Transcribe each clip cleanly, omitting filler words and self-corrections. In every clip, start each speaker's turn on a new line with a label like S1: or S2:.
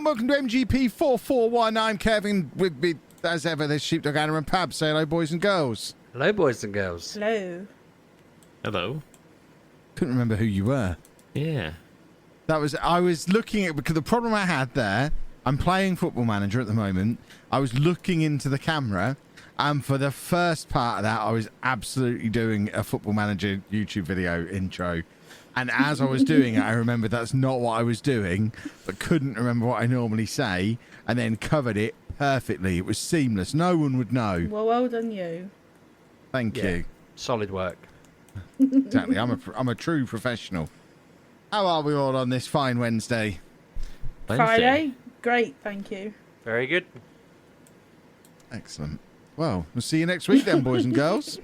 S1: welcome to MGP441. I'm Kevin. With me, as ever, there's Sheepdog, Anna, and Pab. Say hello, boys and girls.
S2: Hello, boys and girls.
S3: Hello.
S4: Hello.
S1: Couldn't remember who you were.
S4: Yeah.
S1: I was looking at, because the problem I had there, I'm playing Football Manager at the moment. I was looking into the camera, and for the first part of that, I was absolutely doing a Football Manager YouTube video intro. And as I was doing it, I remembered that's not what I was doing, but couldn't remember what I normally say, and then covered it perfectly. It was seamless. No one would know.
S3: Well done you.
S1: Thank you.
S2: Solid work.
S1: Exactly. I'm a true professional. How are we all on this fine Wednesday?
S3: Friday? Great, thank you.
S2: Very good.
S1: Excellent. Well, we'll see you next week then, boys and girls.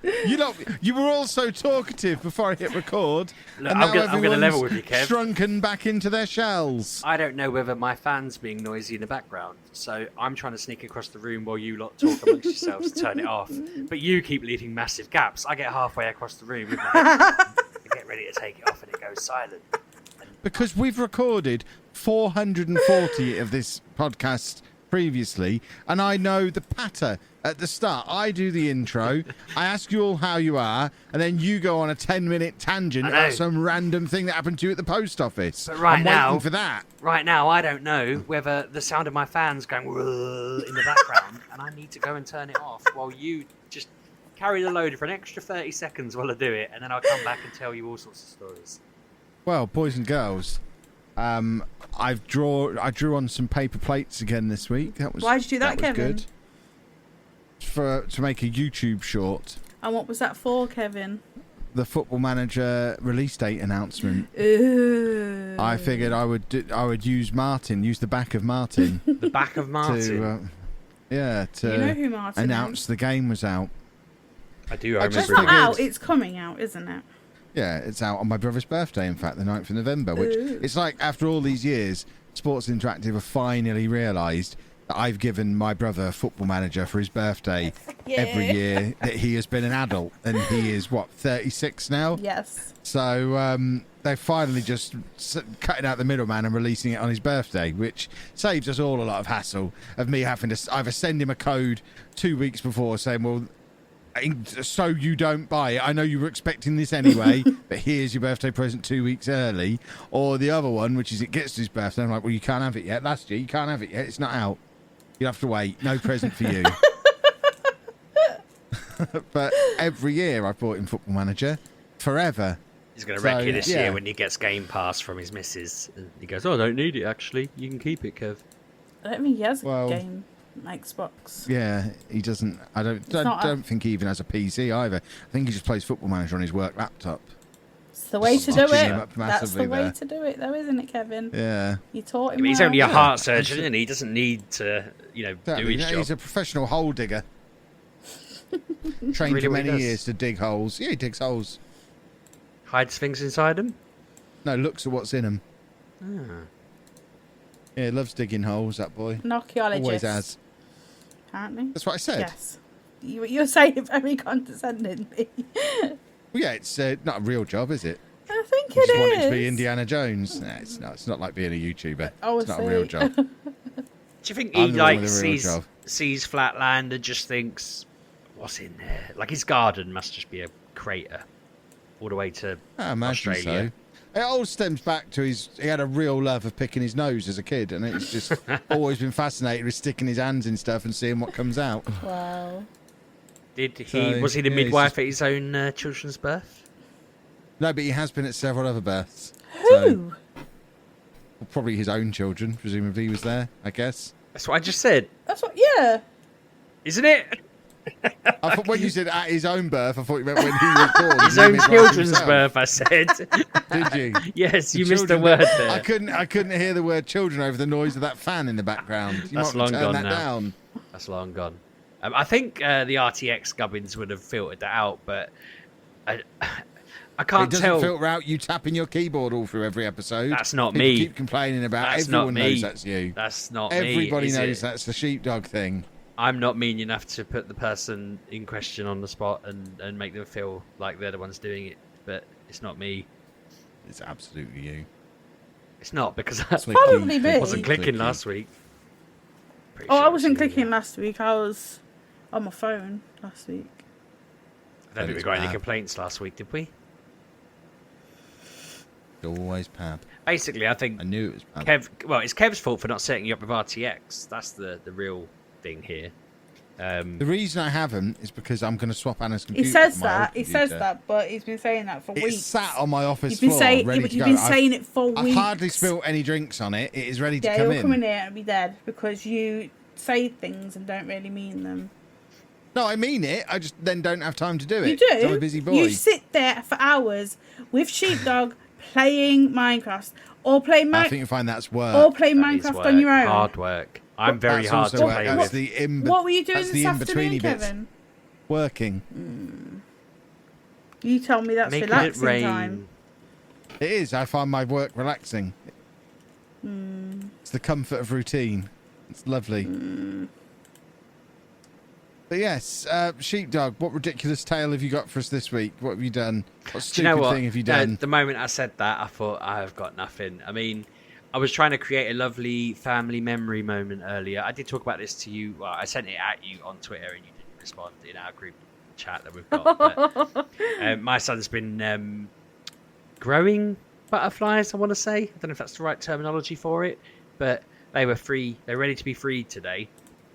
S1: You were all so talkative before I hit record.
S2: Look,
S1: and
S2: I'm
S1: now
S2: going to level with you, Kev.
S1: Shrunken back into their shells.
S2: I don't know whether my fan's being noisy in the background, so I'm trying to sneak across the room while you lot talk amongst yourselves to turn it off. But you keep leaving massive gaps. I get halfway across the room with my headphones and get ready to take it off and it goes silent.
S1: Because we've recorded 440 of this podcast previously, and I know the patter at the start. I do the intro, I ask you all how you are, and then you go on a 10-minute tangent about some random thing that happened to you at the post office.
S2: But right
S1: I'm
S2: now,
S1: waiting for that.
S2: Right now, I don't know whether the sound of my fan's going in the background, and I need to go and turn it off while you just carry the load for an extra 30 seconds while I do it, and then I'll come back and tell you all sorts of stories.
S1: Well, boys and girls, I drew on some paper plates again this week.
S3: Why'd you do that, Kevin?
S1: Good. To make a YouTube short.
S3: And what was that for, Kevin?
S1: The Football Manager release date announcement.
S3: Ooh.
S1: I figured I would use the back of Martin.
S2: The back of Martin.
S1: To
S3: you know who Martin
S1: announce
S3: is?
S1: the game was out.
S2: I do.
S1: I
S2: remember.
S3: It's not out. It's coming out, isn't it?
S1: Yeah, it's out on my brother's birthday, in fact, the 9th of November, which it's like after all these years, Sports Interactive have finally realised that I've given my brother Football Manager for his birthday every year that he has been an adult, and he is, 36 now?
S3: Yes.
S1: So they're finally just cutting out the middleman and releasing it on his birthday, which saves us all a lot of hassle of me having to either send him a code 2 weeks before saying, well, so you don't buy it. I know you were expecting this anyway, but here's your birthday present 2 weeks early. Or the other one, which is it gets to his birthday. I'm like, well, you can't have it yet. Last year, you can't have it yet. It's not out. You have to wait. No present for you. But every year I've bought him Football Manager. Forever.
S2: He's going to wreck you this year when he gets Game Pass from his missus. And he goes, oh, I don't need it, actually. You can keep it, Kev.
S3: I don't think he has a game Xbox.
S1: Yeah, he doesn't. I don't think he even has a PC either. I think he just plays Football Manager on his work laptop.
S3: It's the way to do it.
S1: That's
S3: the way to do it, though, isn't it, Kevin?
S1: Yeah.
S3: You taught him.
S2: He's only a heart surgeon, and he doesn't need to, do his job.
S1: He's a professional hole digger. Trained for many years to dig holes. Yeah, he digs holes.
S2: Hides things inside them?
S1: No, looks at what's in them.
S2: Ah.
S1: Yeah, loves digging holes, that boy.
S3: An archaeologist.
S1: Always has.
S3: Apparently.
S1: That's what I said.
S3: Yes. You're saying it very condescendingly.
S1: Well, yeah, it's not a real job, is it?
S3: I think
S1: You
S3: it
S1: just
S3: is.
S1: want it to be Indiana Jones. No, it's not. It's not like being a YouTuber. It's not a real job.
S2: Do you think he sees flat land and just thinks, what's in there? Like his garden must just be a crater all the way to
S1: I imagine
S2: Australia.
S1: so. It all stems back to he had a real love of picking his nose as a kid, and it's just always been fascinated with sticking his hands in stuff and seeing what comes out.
S3: Wow.
S2: Was he the midwife at his own children's birth?
S1: No, but he has been at several other births.
S3: Who?
S1: Probably his own children, presumably he was there, I guess.
S2: That's what I just said.
S3: That's what, yeah.
S2: Isn't it?
S1: I thought when you said at his own birth, I thought you meant when he was born.
S2: His own children's birth, I said.
S1: Did you?
S2: Yes, you missed a word there.
S1: I couldn't hear the word children over the noise of that fan in the background. You
S2: That's
S1: might
S2: long
S1: turn
S2: gone
S1: that
S2: now.
S1: down.
S2: That's long gone. I think the RTX gubbins would have filtered that out, but I can't tell.
S1: It doesn't filter out you tapping your keyboard all through every episode.
S2: That's not
S1: People
S2: me.
S1: keep complaining about.
S2: That's
S1: Everyone
S2: not me.
S1: knows that's you.
S2: That's not me.
S1: Everybody knows that's the Sheepdog thing.
S2: I'm not mean enough to put the person in question on the spot and make them feel like they're the ones doing it, but it's not me.
S1: It's absolutely you.
S2: It's not because I
S3: Probably me.
S2: wasn't clicking last week. Pretty
S3: Oh,
S2: sure
S3: I wasn't
S2: it's you,
S3: clicking
S2: yeah.
S3: last week. I was on my phone last week.
S2: I don't think we got any complaints last week, did we?
S1: Always Pab.
S2: Basically, I think
S1: I knew it was Pab.
S2: it's Kev's fault for not setting you up with RTX. That's the real thing here.
S1: The reason I haven't is because I'm going to swap Anna's computer.
S3: He says
S1: for my old
S3: that. He says
S1: computer.
S3: that, but he's been saying that for weeks.
S1: It's sat on my office
S3: You've been
S1: floor,
S3: saying,
S1: ready
S3: but
S1: to
S3: you've
S1: go.
S3: been saying it for
S1: I've
S3: weeks.
S1: hardly spilt any drinks on it. It is ready to
S3: Yeah,
S1: come
S3: you'll
S1: in.
S3: come in here and be dead because you say things and don't really mean them.
S1: No, I mean it. I just then don't have time to do it.
S3: You do.
S1: 'Cause I'm a busy boy.
S3: You sit there for hours with Sheepdog playing Minecraft or play
S1: I think you find that's work.
S3: or play
S2: That is
S3: Minecraft
S2: work,
S3: on your own.
S2: Hard work. I'm very
S1: That's
S2: hard to
S1: also work.
S2: play
S1: That's
S2: with.
S3: What were you doing
S1: that's
S3: this
S1: the
S3: afternoon,
S1: in-betweeny bits.
S3: Kevin?
S1: Working.
S3: You tell me that's
S2: Making it
S3: relaxing
S2: rain.
S3: time.
S1: It is. I find my work relaxing. It's the comfort of routine. It's lovely. But yes, Sheepdog, what ridiculous tale have you got for us this week? What have you done? What
S2: Do you
S1: stupid
S2: know what?
S1: thing have you done?
S2: The moment I said that, I thought I've got nothing. I mean, I was trying to create a lovely family memory moment earlier. I did talk about this to you. Well, I sent it at you on Twitter, and you didn't respond in our group chat that we've got. But, my son's been growing butterflies. I want to say. I don't know if that's the right terminology for it, but they were free. They're ready to be freed today.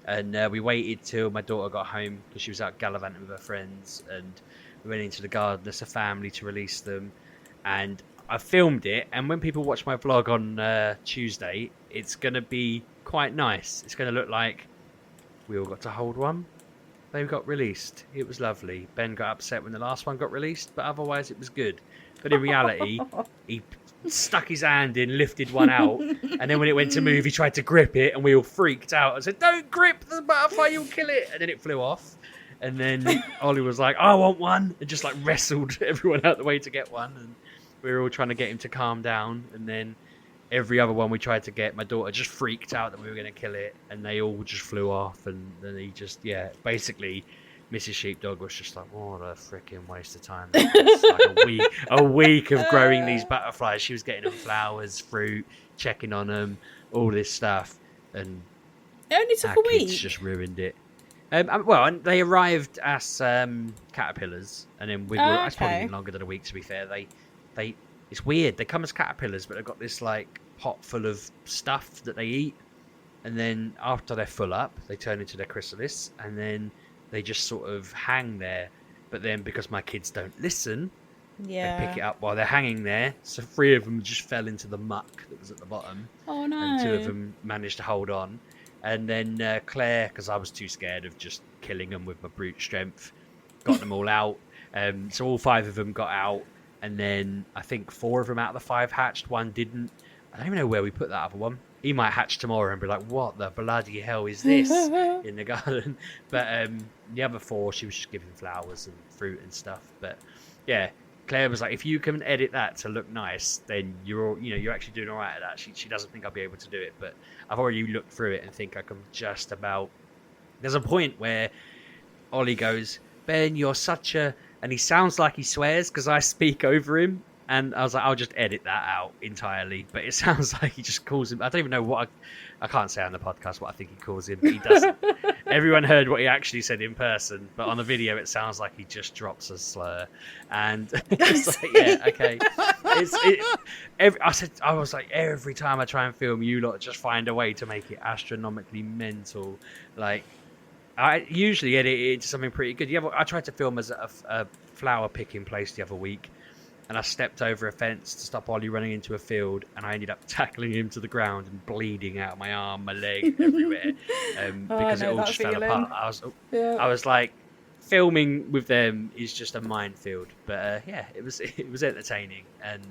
S2: And we waited till my daughter got home because she was out gallivanting with her friends, and we went into the garden as a family to release them. And I filmed it, and when people watch my vlog on Tuesday, it's going to be quite nice. It's going to look like we all got to hold one. They got released. It was lovely. Ben got upset when the last one got released, but otherwise it was good. But in reality, he stuck his hand in, lifted one out, and then when it went to move, he tried to grip it, and we all freaked out. I said, "Don't grip the butterfly, you'll kill it!" And then it flew off. And then Ollie was like, "I want one," and just like wrestled everyone out the way to get one. And we were all trying to get him to calm down. And then every other one we tried to get, my daughter just freaked out that we were going to kill it, and they all just flew off. And then he just, basically, Mrs. Sheepdog was just like, "What a freaking waste of time!" It's like a week of growing these butterflies. She was getting them flowers, fruit, checking on them, all this stuff, and
S3: It only took
S2: our
S3: a
S2: kids
S3: week.
S2: just ruined it. And they arrived as caterpillars, and then it's probably
S3: okay.
S2: been longer than a week. To be fair, they it's weird. They come as caterpillars, but they've got this like pot full of stuff that they eat, and then after they're full up, they turn into their chrysalis, and then they just sort of hang there. But then because my kids don't listen, they pick it up while they're hanging there. So 3 of them just fell into the muck that was at the bottom.
S3: Oh no.
S2: And 2 of them managed to hold on. And then Claire, because I was too scared of just killing them with my brute strength, got them all out. So all 5 of them got out. And then I think 4 of them out of the 5 hatched. 1 didn't. I don't even know where we put that other one. He might hatch tomorrow and be like, "What the bloody hell is this in the garden?" But the other 4, she was just giving flowers and fruit and stuff. But yeah, Claire was like, "If you can edit that to look nice, then you're actually doing all right at that." She doesn't think I'll be able to do it, but I've already looked through it and think I can just about. There's a point where Ollie goes, "Ben, you're such a," and he sounds like he swears because I speak over him. And I was like, I'll just edit that out entirely. But it sounds like he just calls him. I don't even know what I can't say on the podcast what I think he calls him. But he doesn't. Everyone heard what he actually said in person, but on the video it sounds like he just drops a slur. And it's like, yeah, okay. I was like, every time I try and film, you lot just find a way to make it astronomically mental. Like, I usually edit it into something pretty good. I tried to film as a flower picking place the other week. And I stepped over a fence to stop Ollie running into a field, and I ended up tackling him to the ground and bleeding out my arm, my leg, everywhere, because it all just fell apart. I was like, filming with them is just a minefield, but it was entertaining. And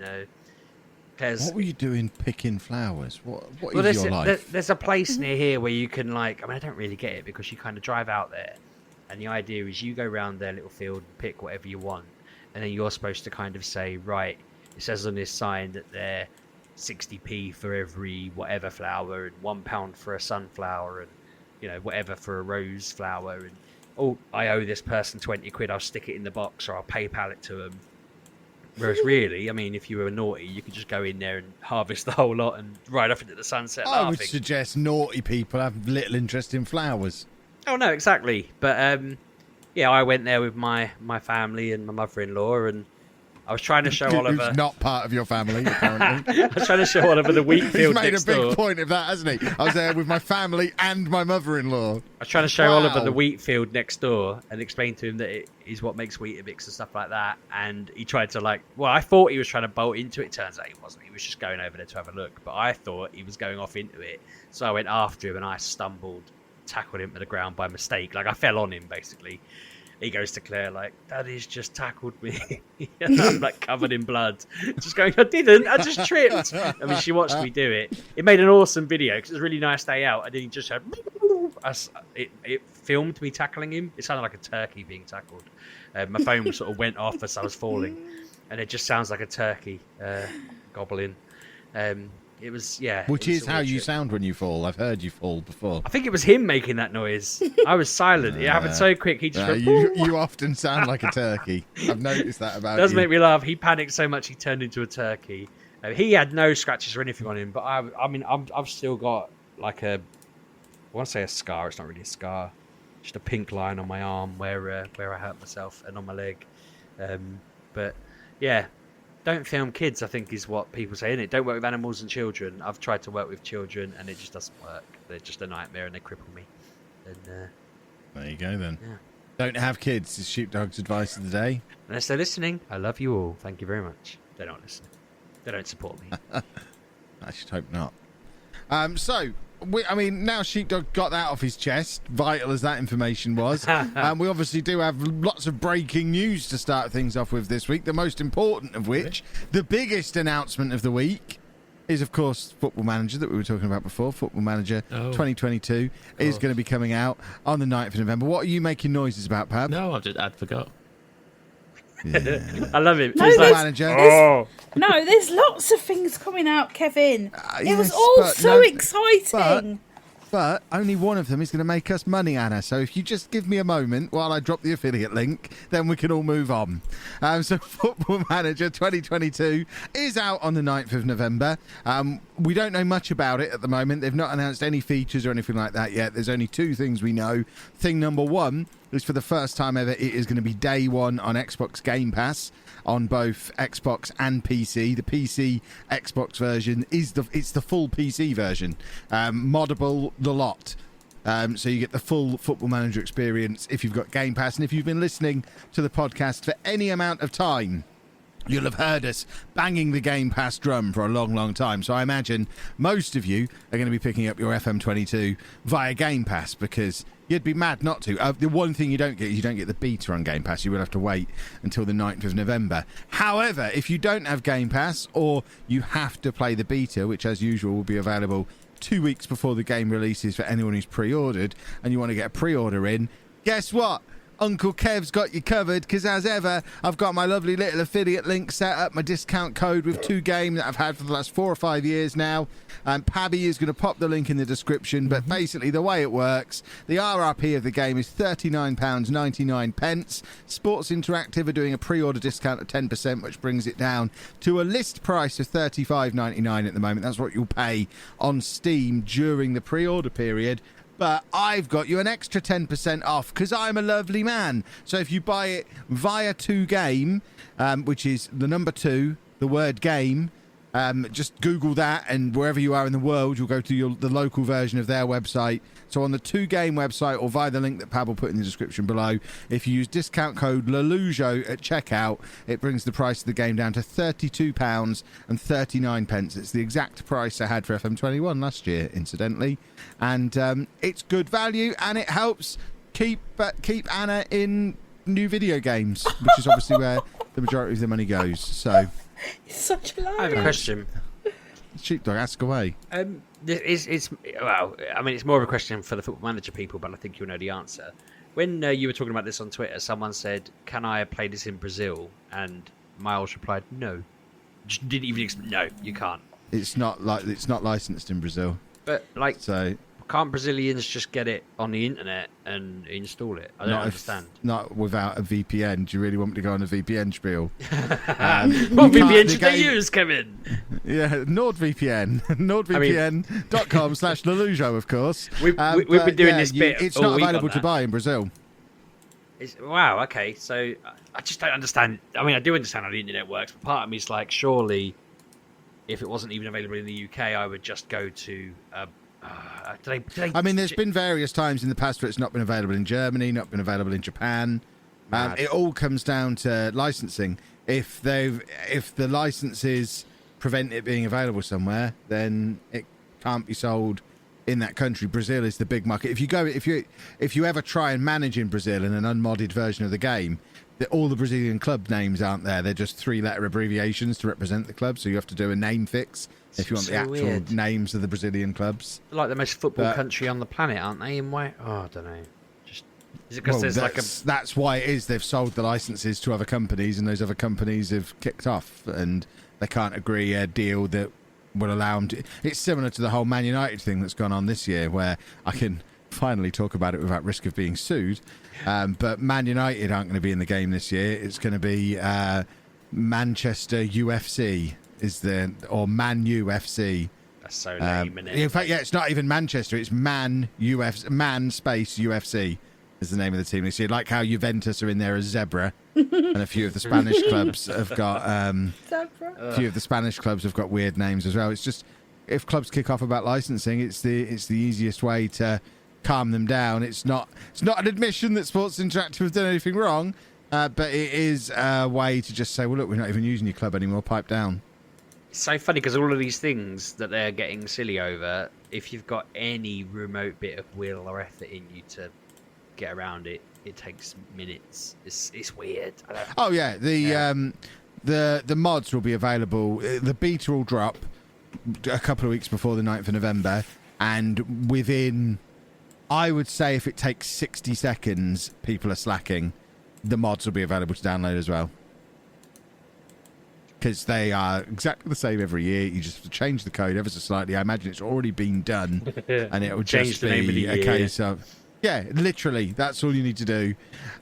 S1: what were you doing picking flowers? What is your life?
S2: There's a place near here where you can I don't really get it because you kind of drive out there, and the idea is you go around their little field and pick whatever you want. And then you're supposed to kind of say, right, it says on this sign that they're 60p for every whatever flower and £1 for a sunflower and, whatever for a rose flower. And, I owe this person 20 quid, I'll stick it in the box or I'll PayPal it to them. Whereas really, I mean, if you were naughty, you could just go in there and harvest the whole lot and ride off into the sunset
S1: I
S2: laughing.
S1: would suggest naughty people have little interest in flowers.
S2: Oh, no, exactly. But, yeah, I went there with my family and my mother-in-law, and I was trying to show Oliver...
S1: Who's not part of your family, apparently.
S2: I was trying to show Oliver the wheat
S1: He's
S2: field
S1: made a
S2: next
S1: big
S2: door.
S1: point of that, hasn't he? I was there with my family and my mother-in-law.
S2: I was trying to show
S1: Wow.
S2: Oliver the wheat field next door and explain to him that it is what makes Weetabix and stuff like that. And he tried to I thought he was trying to bolt into it. Turns out he wasn't. He was just going over there to have a look. But I thought he was going off into it. So I went after him and I stumbled, tackled him to the ground by mistake. I fell on him, basically. He goes to Claire Daddy's just tackled me. And I'm covered in blood. Just going, I didn't, I just tripped. I mean, she watched me do it. It made an awesome video because it was a really nice day out. And then he just had, it filmed me tackling him. It sounded like a turkey being tackled. My phone sort of went off as I was falling. And it just sounds like a turkey gobbling. It was, yeah.
S1: Which is how you sound when you fall. I've heard you fall before.
S2: I think it was him making that noise. I was silent. It happened so quick. He just went,
S1: you often sound like a turkey. I've noticed that about you.
S2: It does make me laugh. He panicked so much he turned into a turkey. He had no scratches or anything on him, but I've still got I want to say a scar. It's not really a scar. Just a pink line on my arm where I hurt myself and on my leg. But yeah. Don't film kids, I think, is what people say, isn't it? Don't work with animals and children. I've tried to work with children, and it just doesn't work. They're just a nightmare, and they cripple me. And
S1: there you go, then.
S2: Yeah.
S1: Don't have kids is Sheepdog's advice of the day.
S2: Unless they're listening, I love you all. Thank you very much. They're not listening. They don't support me.
S1: I should hope not. Now Sheepdog got that off his chest, vital as that information was. We obviously do have lots of breaking news to start things off with this week, the most important of which, the biggest announcement of the week, is, of course, Football Manager that we were talking about before. Football Manager 2022 is going to be coming out on the 9th of November. What are you making noises about, Pab?
S4: No, I forgot.
S1: Yeah.
S2: I love it.
S3: No,
S2: It's like,
S1: Manager.
S3: No, there's lots of things coming out, Kevin. It was
S1: yes,
S3: all
S1: but
S3: so
S1: no-
S3: exciting.
S1: But only one of them is going to make us money, Anna. So if you just give me a moment while I drop the affiliate link, then we can all move on. So Football Manager 2022 is out on the 9th of November. We don't know much about it at the moment. They've not announced any features or anything like that yet. There's only two things we know. Thing number one is, for the first time ever, it is going to be day one on Xbox Game Pass on both Xbox and PC. The PC Xbox version is the full PC version, moddable the lot. So you get the full Football Manager experience if you've got Game Pass. And if you've been listening to the podcast for any amount of time, you'll have heard us banging the Game Pass drum for a long, long time. So I imagine most of you are going to be picking up your FM22 via Game Pass, because you'd be mad not to. The one thing you don't get is you don't get the beta on Game Pass. You will have to wait until the 9th of November. However, if you don't have Game Pass, or you have to play the beta, which as usual will be available 2 weeks before the game releases for anyone who's pre-ordered, and you want to get a pre-order in, guess what? Uncle Kev's got you covered, because as ever, I've got my lovely little affiliate link set up, my discount code with 2 games that I've had for the last 4 or 5 years now. And Pabby is going to pop the link in the description, but basically the way it works, the RRP of the game is £39.99. Sports Interactive are doing a pre-order discount of 10%, which brings it down to a list price of £35.99 at the moment. That's what you'll pay on Steam during the pre-order period. But I've got you an extra 10% off because I'm a lovely man. So if you buy it via 2Game, which is the number 2, the word game, just Google that, and wherever you are in the world, you'll go to the local version of their website. So on the 2Game website, or via the link that Pab will put in the description below, if you use discount code LaLujo at checkout, it brings the price of the game down to £32.39. It's the exact price I had for FM21 last year, incidentally. And it's good value, and it helps keep Anna in new video games, which is obviously where the majority of the money goes. So
S3: It's such a lie.
S2: I have a question.
S1: Sheepdog, ask away.
S2: It's more of a question for the Football Manager people, but I think you'll know the answer. When you were talking about this on Twitter, someone said, "Can I play this in Brazil?" And Miles replied, "No." Just didn't even no, you can't.
S1: It's not licensed in Brazil.
S2: But
S1: So
S2: Can't Brazilians just get it on the internet and install it? I don't understand.
S1: Not without a VPN. Do you really want me to go on a VPN spiel?
S2: What VPN should they use, Kevin?
S1: Yeah, NordVPN. NordVPN.com/Lelujo, of course.
S2: We've been doing this bit.
S1: It's not available to buy in Brazil.
S2: Wow, okay. So I just don't understand. I mean, I do understand how the internet works, but part of me is like, surely if it wasn't even available in the UK, I would just go to...
S1: I mean, there's been various times in the past where it's not been available in Germany, not been available in Japan. It all comes down to licensing. If the licenses prevent it being available somewhere, then it can't be sold in that country. Brazil is the big market. If you ever try and manage in Brazil in an unmodded version of the game, all the Brazilian club names aren't there. They're just 3-letter abbreviations to represent the club. So you have to do a name fix if you want the actual names of the Brazilian clubs.
S2: They're like the most football country on the planet, aren't they? In way, I don't know. Is it because
S1: that's why it is. They've sold the licenses to other companies, and those other companies have kicked off, and they can't agree a deal that will allow them to. It's similar to the whole Man United thing that's gone on this year, where I can finally talk about it without risk of being sued. But Man United aren't going to be in the game this year. It's going to be Manchester UFC or Man UFC.
S2: That's so lame, isn't it?
S1: In fact, it's not even Manchester. It's Man space UFC is the name of the team this year. Like how Juventus are in there as Zebra, and a few of the Spanish clubs have got weird names as well. It's just, if clubs kick off about licensing, it's the easiest way to calm them down. It's not an admission that Sports Interactive have done anything wrong, but it is a way to just say, well, look, we're not even using your club anymore. Pipe down.
S2: It's so funny because all of these things that they're getting silly over, if you've got any remote bit of will or effort in you to get around it, it takes minutes. It's weird.
S1: Oh yeah, the mods will be available. The beta will drop a couple of weeks before the 9th of November, and within, I would say, if it takes 60 seconds, people are slacking. The mods will be available to download as well, because they are exactly the same every year. You just have to change the code ever so slightly. I imagine it's already been done, and it will just be a case of, yeah, literally, that's all you need to do,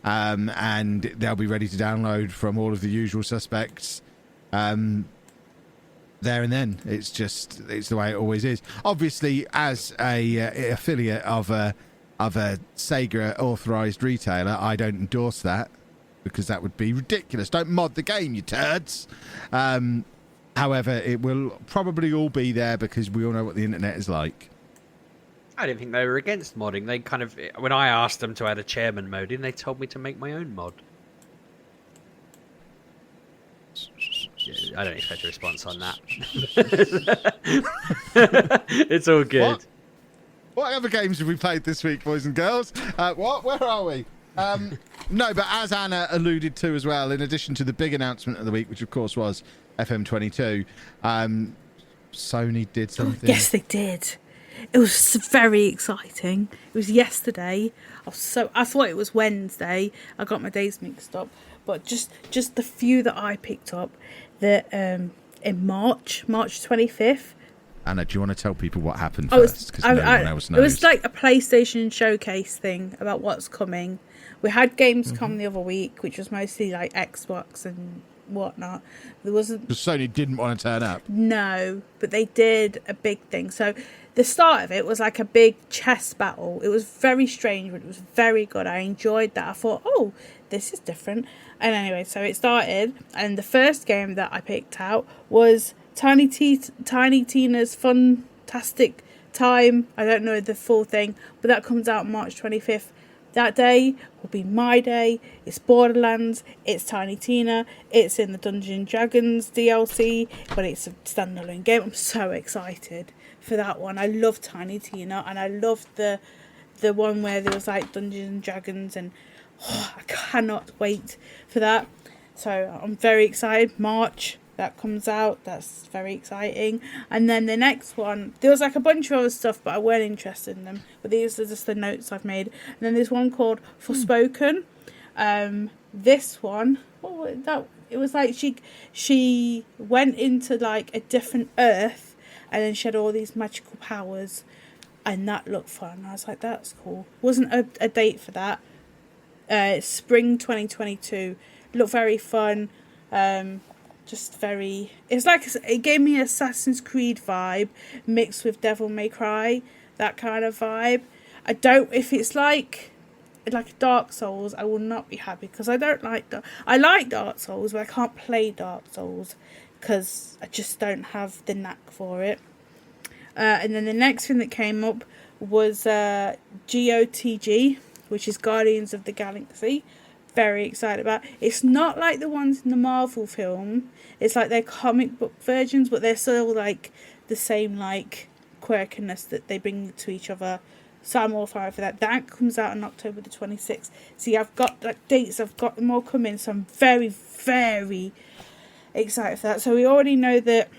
S1: and they'll be ready to download from all of the usual suspects there and then. It's the way it always is. Obviously, as a affiliate of a Sega authorized retailer, I don't endorse that, because that would be ridiculous. Don't mod the game, you turds. However, it will probably all be there, because we all know what the internet is like.
S2: I didn't think they were against modding. They kind of, when I asked them to add a chairman mode in, they told me to make my own mod. I don't expect a response on that. It's all good.
S1: What other games have we played this week, boys and girls? Where are we? No, but as Anna alluded to as well, in addition to the big announcement of the week, which of course was FM22, Sony did something.
S3: Yes, they did. It was very exciting. It was yesterday. I thought it was Wednesday. I got my days mixed up. But just the few that I picked up, that in March 25th.
S1: Anna, do you want to tell people what happened first? Because no one else knows.
S3: It was like a PlayStation showcase thing about what's coming. We had games come the other week, which was mostly like Xbox and whatnot. There wasn't.
S1: Because Sony didn't want to turn up.
S3: No, but they did a big thing. So the start of it was like a big chess battle. It was very strange, but it was very good. I enjoyed that. I thought, oh, this is different. And anyway, so it started, and the first game that I picked out was Tiny Tina's Fantastic Time. I don't know the full thing, but that comes out March 25th. That day will be my day. It's Borderlands. It's Tiny Tina. It's in the Dungeons & Dragons DLC, but it's a standalone game. I'm so excited for that one. I love Tiny Tina, and I love the one where there was like Dungeons & Dragons, and I cannot wait for that. So I'm very excited. March, that comes out. That's very exciting. And then the next one, there was like a bunch of other stuff, but I weren't interested in them. But these are just the notes I've made. And then there's one called Forspoken. This one, it was like she went into like a different Earth, and then she had all these magical powers. and that looked fun. I was like, that's cool. Wasn't a date for that. Spring 2022. Looked very fun. Just very... It's like... It gave me Assassin's Creed vibe mixed with Devil May Cry. That kind of vibe. I don't... If it's like Dark Souls, I will not be happy because I don't like... I like Dark Souls, but I can't play Dark Souls because I just don't have the knack for it. And then the next thing that came up was GOTG, which is Guardians of the Galaxy. Very excited about. It's not like the ones in the Marvel film. It's like their comic book versions, but they're still like the same like quirkiness that they bring to each other. So I'm all fired for that. That comes out on October the 26th. See, I've got like dates. I've got them all coming. So I'm very, very excited for that. So we already know that.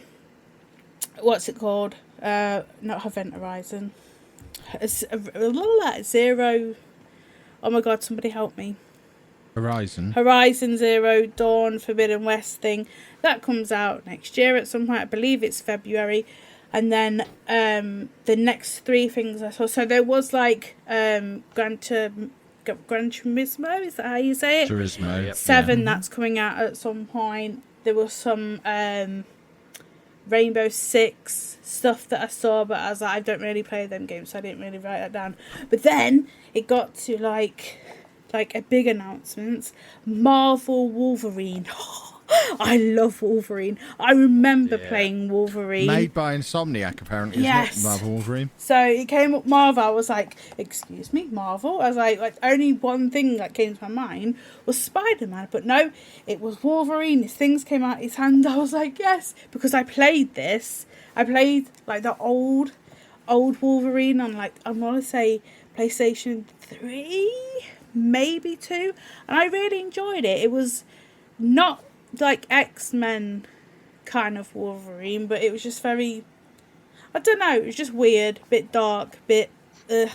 S3: What's it called? Not Event Horizon. Zero. Oh my God! Somebody help me. Horizon Zero Dawn Forbidden West thing that comes out next year at some point. I believe it's February. And then the next three things I saw. So there was like Gran Turismo. Is that how you say it?
S1: Turismo. Yep.
S3: 7 that's coming out at some point. There was some Rainbow Six stuff that I saw, but I was like, I don't really play them games, so I didn't really write that down. But then it got to like a big announcement. Marvel Wolverine. I love Wolverine. I remember playing Wolverine.
S1: Made by Insomniac, apparently,
S3: yes.
S1: Isn't it? Marvel Wolverine.
S3: So it came up Marvel. I was like, excuse me, Marvel? I was like only one thing that came to my mind was Spider-Man. But no, it was Wolverine. His things came out his hand. I was like, yes. Because I played this. I played like the old Wolverine on like, I want to say PlayStation 3, maybe 2. And I really enjoyed it. It was not like X-Men kind of Wolverine, but it was just very, I don't know, it was just weird, bit dark, bit but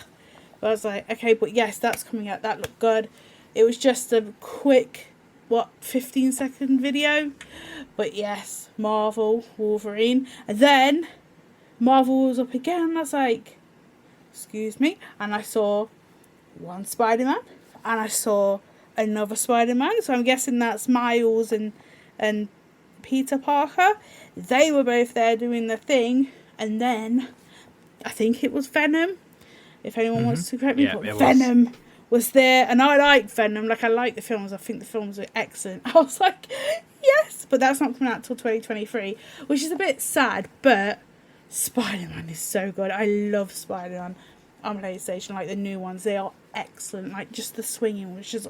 S3: I was like, okay, but yes, that's coming out, that looked good. It was just a quick 15-second video, but yes, Marvel Wolverine. And then Marvel was up again, and I was like, excuse me, and I saw one Spider-Man and I saw another Spider-Man, so I'm guessing that's Miles and Peter Parker. They were both there doing the thing, and then I think it was Venom, if anyone wants to correct me, but Venom was there, and I like Venom, like I like the films, I think the films are excellent. I was like, yes, but that's not coming out till 2023, which is a bit sad, but Spider-Man is so good. I love Spider-Man on PlayStation, like the new ones, they are excellent, like just the swinging was just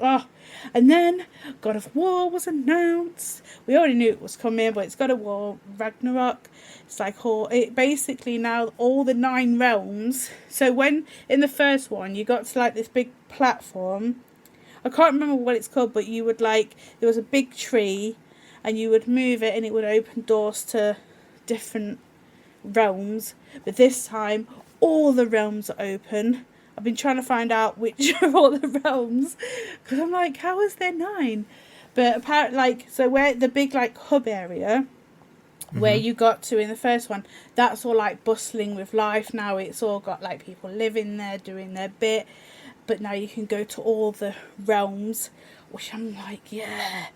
S3: and then God of War was announced. We already knew it was coming, but it's God of War Ragnarok. It's like it basically now all the 9 realms. So when in the first one you got to like this big platform, I can't remember what it's called, but you would like, there was a big tree and you would move it and it would open doors to different realms, but this time all the realms are open. I've been trying to find out which are all the realms, because I'm like, how is there 9? But apparently, like, so where the big like hub area where you got to in the first one, that's all like bustling with life now. It's all got like people living there doing their bit, but now you can go to all the realms, which I'm like, yeah.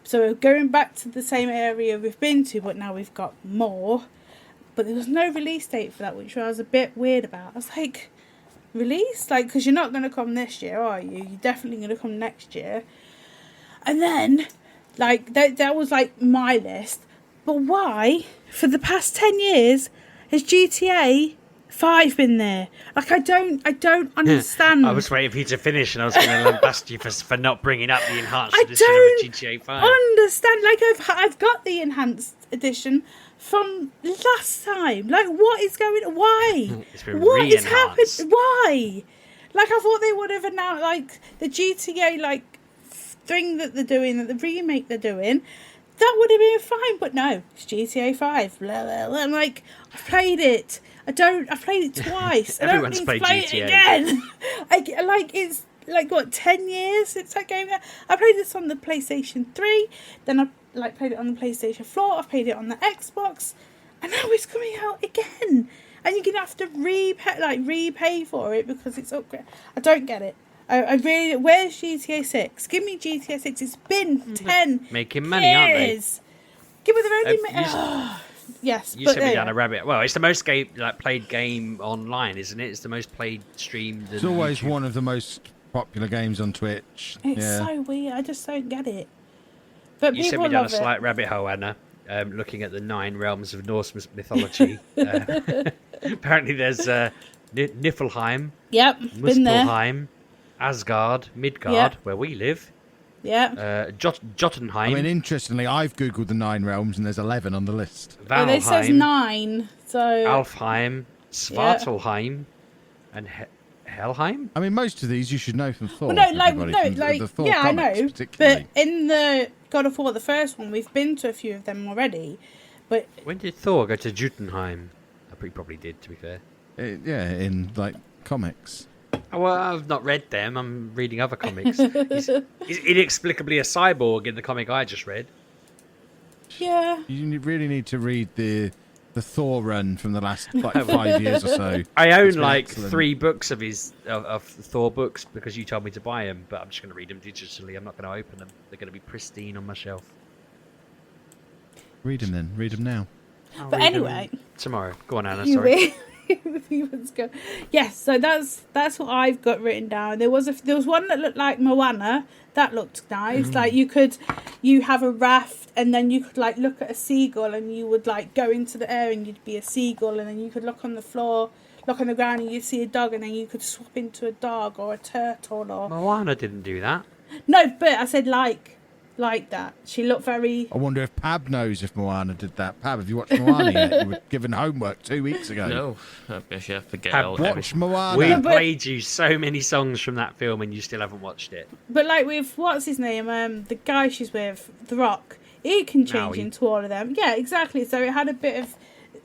S3: So we're going back to the same area we've been to, but now we've got more. But there was no release date for that, which I was a bit weird about. I was like, release? Like, because you're not going to come this year, are you? You're definitely going to come next year. And then, like, that was, like, my list. But why, for the past 10 years, has GTA 5 been there? Like, I don't understand.
S2: I was waiting for you to finish, and I was going to lambast you for not bringing up the enhanced edition of GTA 5.
S3: Understand. Like, I've got the enhanced edition from last time. Like, what is going on? Why?
S2: It's been
S3: what is
S2: re-enhanced.
S3: happening? Why? Like, I thought they would have announced, like, the GTA, like, thing that they're doing, the remake they're doing. That would have been fine, but no. It's GTA 5. Blah, blah, blah. I'm like, I've played it. I've played it twice.
S2: Everyone's
S3: I don't
S2: played
S3: need to play
S2: GTA.
S3: it again. Like, it's, like, what, 10 years since that game? I played this on the PlayStation 3, then I played it on the PlayStation 4, I've played it on the Xbox, and now it's coming out again. and you're gonna have to repay for it because it's upgrade. I don't get it. I really. Where's GTA 6? Give me GTA 6. It's been 10
S2: making money, aren't they?
S3: years. Give me the only. Yes,
S2: you
S3: but
S2: sent me down a rabbit. Well, it's the most played game online, isn't it? It's the most played, streamed.
S1: It's always one of the most popular games on Twitch.
S3: It's so weird. I just don't get it. But
S2: you
S3: people
S2: sent me down a
S3: love it.
S2: slight rabbit hole, Anna. Looking at the 9 realms of Norse mythology. Apparently, there's Niflheim.
S3: Yep, been there.
S2: Muspelheim, Asgard, Midgard,
S3: Yep.
S2: where we live.
S3: Yeah.
S2: Jotunheim.
S1: I mean, interestingly, I've googled the 9 realms and there's 11 on the list.
S3: Well, it says
S2: Valheim,
S3: 9, so
S2: Alfheim, Svartalheim, and Helheim.
S1: I mean, most of these you should know from Thor.
S3: well, no,
S1: everybody, from the Thor
S3: yeah, I
S1: comics,
S3: know.
S1: particularly.
S3: But in the God of War, the first one, we've been to a few of them already. But
S2: When did Thor go to Jotunheim? He probably did, to be fair.
S1: In like comics.
S2: Oh, well, I've not read them. I'm reading other comics. He's inexplicably a cyborg in the comic I just read.
S3: yeah,
S1: You really need to read the Thor run from the last 5 years or so.
S2: I own
S1: It's been
S2: like
S1: excellent.
S2: 3 books of of Thor books because you told me to buy them, but I'm just going to read them digitally. I'm not going to open them. They're going to be pristine on my shelf.
S1: Read them then. Read them now.
S2: I'll
S3: but
S2: read them
S3: anyway,
S2: tomorrow. Go on, Anna.
S3: you
S2: Sorry.
S3: let's go. Yes, so that's what I've got written down. There was one that looked like Moana. That looked nice. Like you have a raft, and then you could like look at a seagull, and you would like go into the air, and you'd be a seagull, and then you could look on the floor, look on the ground, and you'd see a dog, and then you could swap into a dog or a turtle or.
S2: Moana didn't do that.
S3: No, but I said like that. She looked very.
S1: I wonder if Pab knows if Moana did that. Pab, have you watched Moana yet? You were given homework 2 weeks ago.
S4: No, actually, I forget.
S2: Have
S1: Watch Moana.
S2: We
S3: but-
S2: played you so many songs from that film, and you still haven't watched it.
S3: But like with what's his name, the guy she's with, The Rock, he can change
S2: Maui.
S3: into all of them. Yeah, exactly. So it had it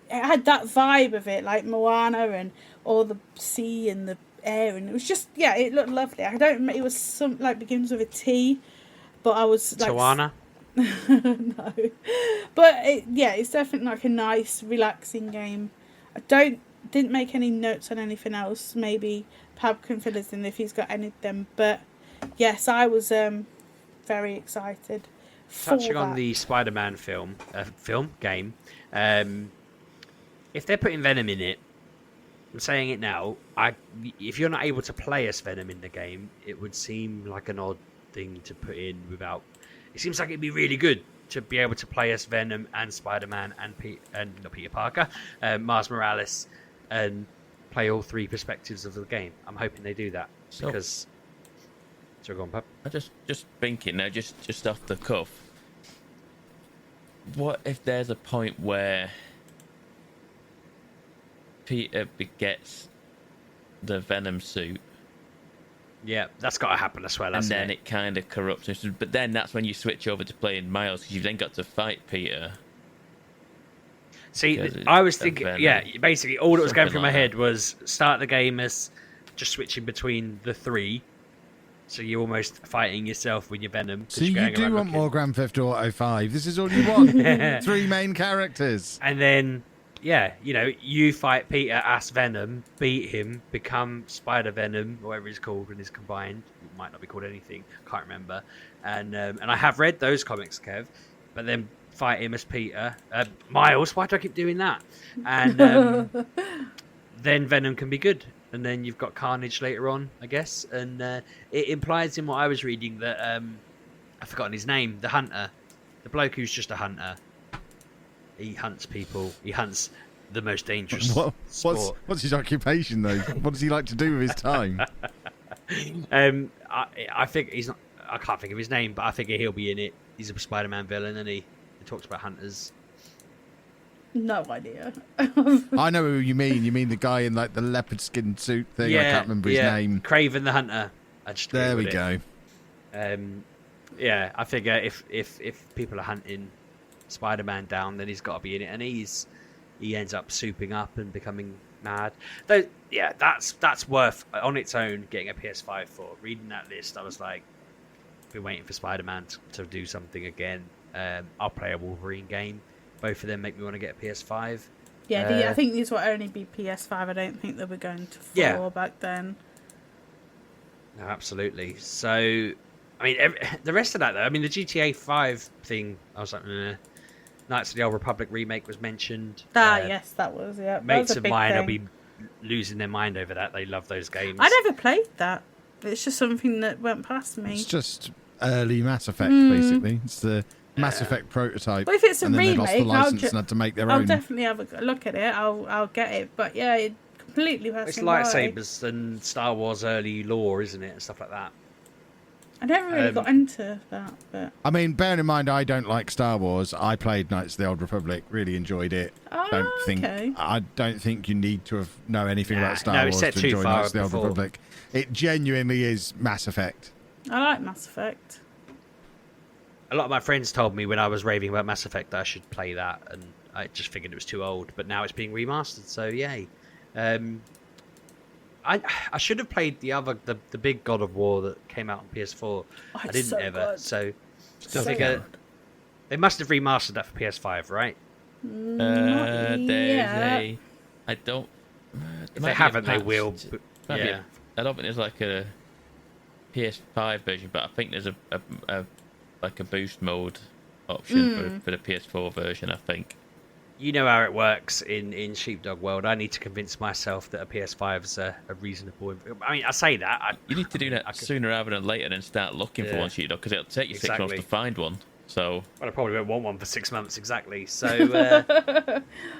S3: had that vibe of it, like Moana and all the sea and the air, and it was just it looked lovely. It was some like begins with a T, but I was like
S2: Tawana?
S3: no, but it's definitely like a nice, relaxing game. I didn't make any notes on anything else. Maybe Pab can fill us in if he's got anything. But yes, I was very excited.
S2: Touching on the Spider-Man game, if they're putting Venom in it, I'm saying it now. If you're not able to play as Venom in the game, it would seem like an odd thing to put in without. It seems like it'd be really good to be able to play as Venom and Spider-Man and not Peter Parker, Miles Morales, and play all 3 perspectives of the game. I'm hoping they do that because. So go on, Pub.
S4: I'm just thinking now, just off the cuff. What if there's a point where Peter gets the Venom suit,
S2: Yeah, that's got to happen as well,
S4: and
S2: hasn't
S4: then it kind of corrupts him? But then that's when you switch over to playing Miles, because you've then got to fight Peter.
S2: See,
S4: Because
S2: I was
S4: it's
S2: thinking,
S4: Venom.
S2: basically all that was going
S4: Something
S2: through my
S4: like
S2: head
S4: that.
S2: was start the game as just switching between the 3. So you're almost fighting yourself when you're Venom. 'cause
S1: So
S2: you're
S1: you
S2: going
S1: do
S2: around
S1: want
S2: looking.
S1: more Grand Theft Auto 5. This is all you want. 3 main characters.
S2: And then, you fight Peter as Venom, beat him, become Spider-Venom, or whatever he's called when he's combined. It might not be called anything, can't remember. And I have read those comics, Kev, but then fight him as Peter. Miles, why do I keep doing that? And then Venom can be good. And then you've got Carnage later on, I guess. And it implies in what I was reading that, I've forgotten his name, the hunter. The bloke who's just a hunter. He hunts people. He hunts the most dangerous sport.
S1: What's his occupation, though? What does he like to do with his time?
S2: I think he's not... I can't think of his name, but I think he'll be in it. He's a Spider-Man villain, and he talks about hunters.
S3: No idea.
S1: I know who you mean. You mean the guy in like the leopard skin suit thing? I can't remember his name.
S2: Craven the Hunter.
S1: There we go.
S2: I figure if people are hunting Spider-Man down, then he's got to be in it, and he ends up souping up and becoming mad. Though, yeah, that's worth on its own getting a PS5 for. Reading that list, I was like, been waiting for Spider-Man to do something again. I'll play a Wolverine game. Both of them make me want to get a PS5.
S3: Yeah, I think these will only be PS5. I don't think they were going to 4 back then.
S2: No, absolutely. So, I mean, the rest of that, though, I mean, the GTA 5 thing, I was like, Knights of the Old Republic remake was mentioned.
S3: Yes, that was, yeah.
S2: Mates of mine will be losing their mind over that. They love those games.
S3: I never played that. It's just something that went past me.
S1: It's just early Mass Effect, basically. It's the Mass Effect prototype.
S3: Well, if it's a
S1: and then
S3: remake,
S1: they lost the license and had to make their
S3: I'll
S1: own.
S3: definitely have a look at it. I'll get it. But yeah, it completely passed
S2: It's
S3: me by.
S2: lightsabers and Star Wars early lore, isn't it? And stuff like that.
S3: I never really got into that. But
S1: I mean, bearing in mind I don't like Star Wars, I played Knights of the Old Republic, really enjoyed it. I don't think you need to know anything about Star Wars to enjoy Knights of the Old Republic. It genuinely is Mass Effect.
S3: I like Mass Effect.
S2: A lot of my friends told me when I was raving about Mass Effect that I should play that, and I just figured it was too old. But now it's being remastered, so yay. I should have played the big God of War that came out on PS4. I didn't ever.
S3: Good.
S2: So I think they must have remastered that for PS5, right?
S4: I don't.
S2: If they haven't, they will. But, yeah.
S4: I don't think there's like a PS5 version, but I think there's a boost mode option for the PS4 version. I think.
S2: You know how it works in Sheepdog world. I need to convince myself that a PS5 is a reasonable. I mean, I say that.
S4: You need to do that sooner rather than later and start looking for one, Sheepdog, because it'll take you 6 months to find one. So.
S2: Well, I probably won't want one for 6 months exactly. So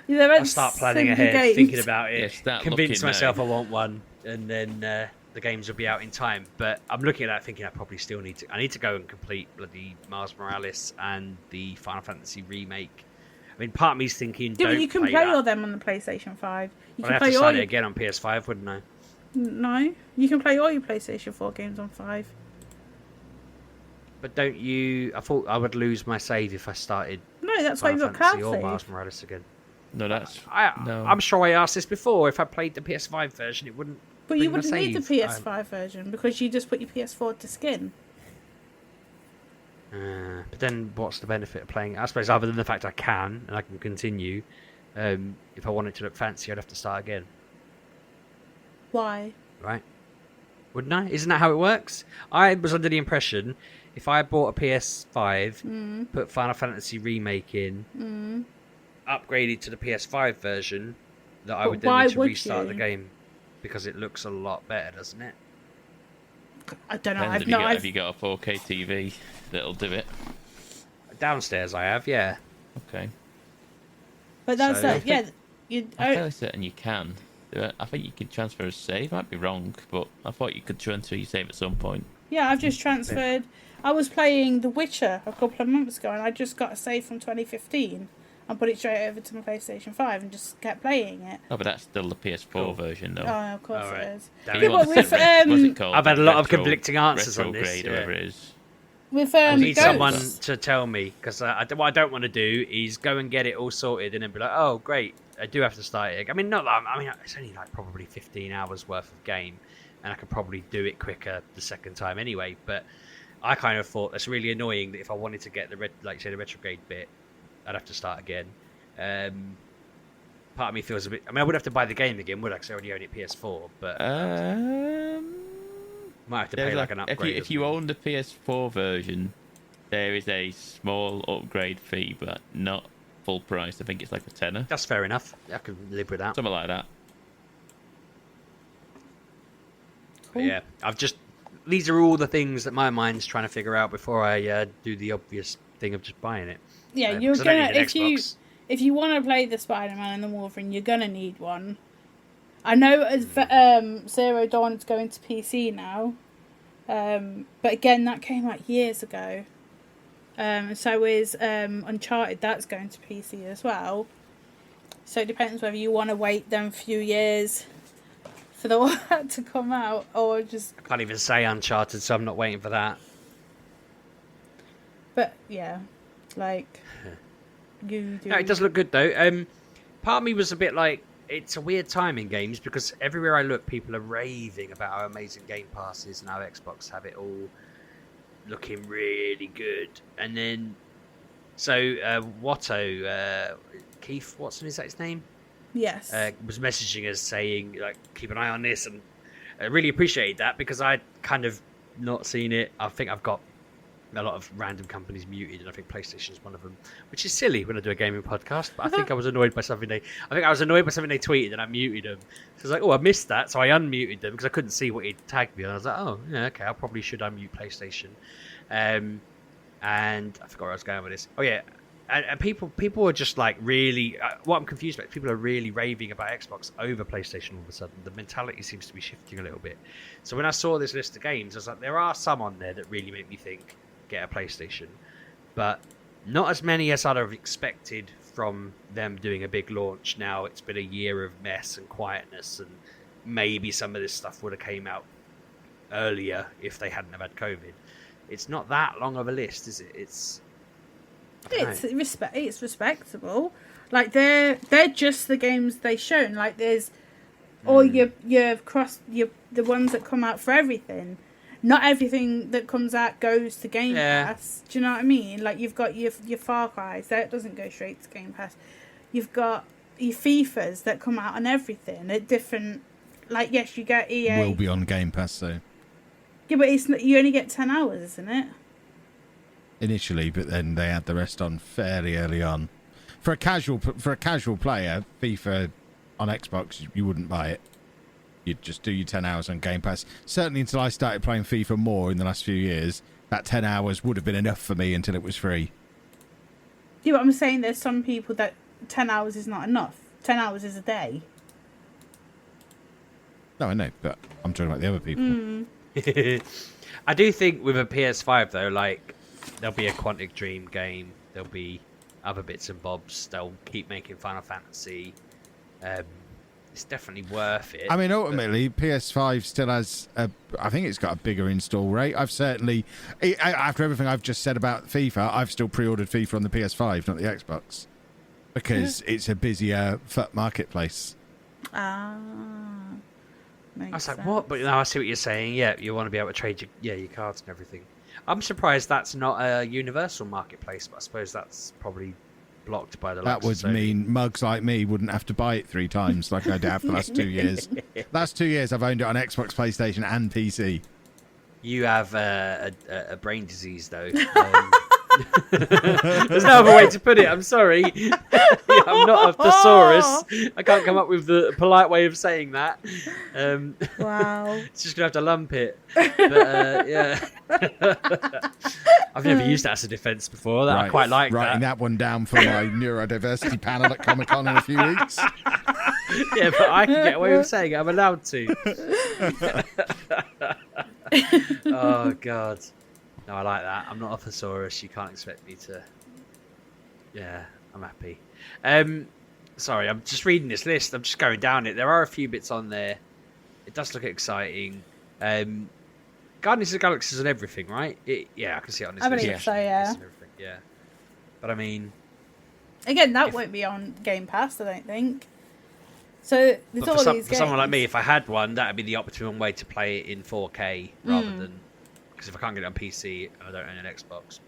S3: I'll
S2: start planning ahead, thinking about it, convince myself
S4: now.
S2: I want one, and then the games will be out in time. But I'm looking at that thinking I probably still need to. I need to go and complete bloody Miles Morales and the Final Fantasy remake. I mean, part of me's thinking,
S3: but you can play all them on the PlayStation 5.
S2: I'd have to start it again on PS5, wouldn't I?
S3: No, you can play all your PlayStation 4 games on 5.
S2: But don't you? I thought I would lose my save if I started.
S3: No, that's why
S2: Final
S3: you've got
S2: Fantasy
S3: cloud
S2: or
S3: save.
S2: Miles Morales again.
S4: No, no.
S2: I'm sure I asked this before. If I played the PS5 version, it wouldn't.
S3: But you
S2: bring the
S3: wouldn't need the
S2: save.
S3: PS5 version because you just put your PS4 to skin.
S2: But then, what's the benefit of playing? I suppose other than the fact I can and I can continue. If I want it to look fancy, I'd have to start again.
S3: Why?
S2: Right? Wouldn't I? Isn't that how it works? I was under the impression if I bought a PS5, put Final Fantasy Remake in, upgraded to the PS5 version, that I would then need to restart the game because it looks a lot better, doesn't it?
S3: I don't know.
S4: Have you got a 4K TV that'll do it?
S2: Downstairs, I have, yeah.
S4: Okay.
S3: But that's
S2: So-
S3: yeah.
S4: I'm fairly certain you can. I think you can transfer a save. Might be wrong, but I thought you could transfer your save at some point.
S3: Yeah, I've just transferred. I was playing The Witcher a couple of months ago, and I just got a save from 2015 and put it straight over to my PlayStation 5 and just kept playing it.
S4: Oh, but that's still the PS4 version, though.
S3: Oh, of course
S2: Alright.
S3: it is.
S2: Damn
S3: Yeah,
S2: it.
S3: but with
S4: What's it called?
S2: I've had a lot of conflicting answers on this,
S4: Retrograde,
S2: yeah.
S4: whatever it is.
S3: With
S2: I need
S3: Ghosts.
S2: someone to tell me because what I don't want to do is go and get it all sorted and then be like, oh great, I do have to start it. I mean, not that. I mean, it's only like probably 15 hours worth of game, and I could probably do it quicker the second time anyway. But I kind of thought that's really annoying that if I wanted to get the the retrograde bit, I'd have to start again. Part of me feels a bit. I mean, I would have to buy the game again, would I? Because I already own it PS4, but might have to pay like an upgrade.
S4: If you own the PS4 version, there is a small upgrade fee, but not full price. I think it's like a tenner.
S2: That's fair enough. I could live with that.
S4: Something like that.
S2: But yeah, these are all the things that my mind's trying to figure out before I do the obvious thing of just buying it.
S3: Yeah, you're
S2: 'cause I don't
S3: gonna
S2: need an
S3: if
S2: Xbox.
S3: you want to play the Spider-Man and the Wolverine, you're gonna need one. I know as Zero Dawn is going to PC now, but again that came out years ago. So is Uncharted. That's going to PC as well. So it depends whether you want to wait them few years for the one to come out or just.
S2: I can't even say Uncharted, so I'm not waiting for that.
S3: But yeah, like you do.
S2: No, it does look good though. Part of me was a bit like, it's a weird time in games because everywhere I look, people are raving about how amazing Game Pass is and how Xbox have it all looking really good. And then, so Watto, Keith Watson, is that his name?
S3: Yes.
S2: was messaging us saying, like, keep an eye on this, and I really appreciated that because I'd kind of not seen it. I think I've got a lot of random companies muted, and I think PlayStation's one of them, which is silly when I do a gaming podcast. But I think I was annoyed by something they tweeted, and I muted them. So I was like, oh, I missed that, so I unmuted them because I couldn't see what he'd tagged me on. I was like, oh, yeah, okay, I probably should unmute PlayStation. And I forgot where I was going with this. Oh yeah, and people are just like really. What I'm confused about is people are really raving about Xbox over PlayStation all of a sudden. The mentality seems to be shifting a little bit. So when I saw this list of games, I was like, there are some on there that really make me think, get a PlayStation, but not as many as I'd have expected from them doing a big launch. Now it's been a year of mess and quietness, and maybe some of this stuff would have came out earlier if they hadn't have had COVID. It's not that long of a list, is it? It's
S3: respectable. Like they're just the games they shown. Like there's all your the ones that come out for everything. Not everything that comes out goes to Game Pass. Do you know what I mean? Like you've got your Far Cry's that doesn't go straight to Game Pass. You've got your FIFAs that come out on everything at different. Like yes, you get EA.
S1: Will be on Game Pass though.
S3: Yeah, but you only get 10 hours, isn't it?
S1: Initially, but then they had the rest on fairly early on. For a casual player, FIFA on Xbox, you wouldn't buy it. You'd just do your 10 hours on Game Pass. Certainly until I started playing FIFA more in the last few years, that 10 hours would have been enough for me until it was free.
S3: Yeah, but I'm saying there's some people that 10 hours is not enough. 10 hours is a day.
S1: No, I know, but I'm talking about the other people.
S2: I do think with a PS5 though, like there'll be a Quantic Dream game, there'll be other bits and bobs. They'll keep making Final Fantasy. It's definitely worth it.
S1: I mean, ultimately, PS5 still has I think it's got a bigger install rate. I've certainly, after everything I've just said about FIFA, I've still pre-ordered FIFA on the PS5, not the Xbox, because it's a busier marketplace.
S2: I was like, what? But now I see what you're saying. Yeah, you want to be able to trade your cards and everything. I'm surprised that's not a universal marketplace, but I suppose that's probably blocked by the
S1: That would mean mugs like me wouldn't have to buy it 3 times like I have for the last 2 years. Last 2 years I've owned it on Xbox, PlayStation and PC.
S2: You have a brain disease, though. There's no other way to put it. I'm sorry. I'm not a thesaurus. I can't come up with the polite way of saying that.
S3: Wow.
S2: It's just gonna have to lump it. But, yeah. I've never used that as a defence before. I quite like
S1: writing that one down for my neurodiversity panel at Comic-Con in a few weeks.
S2: Yeah, but I can get away with saying it. I'm allowed to. Oh God. No, I like that. I'm not a thesaurus. You can't expect me to. Yeah, I'm happy. Sorry, I'm just reading this list. I'm just going down it. There are a few bits on there. It does look exciting. Guardians of the Galaxy is on everything, right? Yeah, I can see it on this list.
S3: I believe so, yeah.
S2: Yeah. But I mean...
S3: Again, that won't be on Game Pass, I don't think. So, there's all these games.
S2: For someone like me, if I had one, that would be the optimum way to play it in 4K rather than... Because if I can't get it on PC, I don't own an Xbox.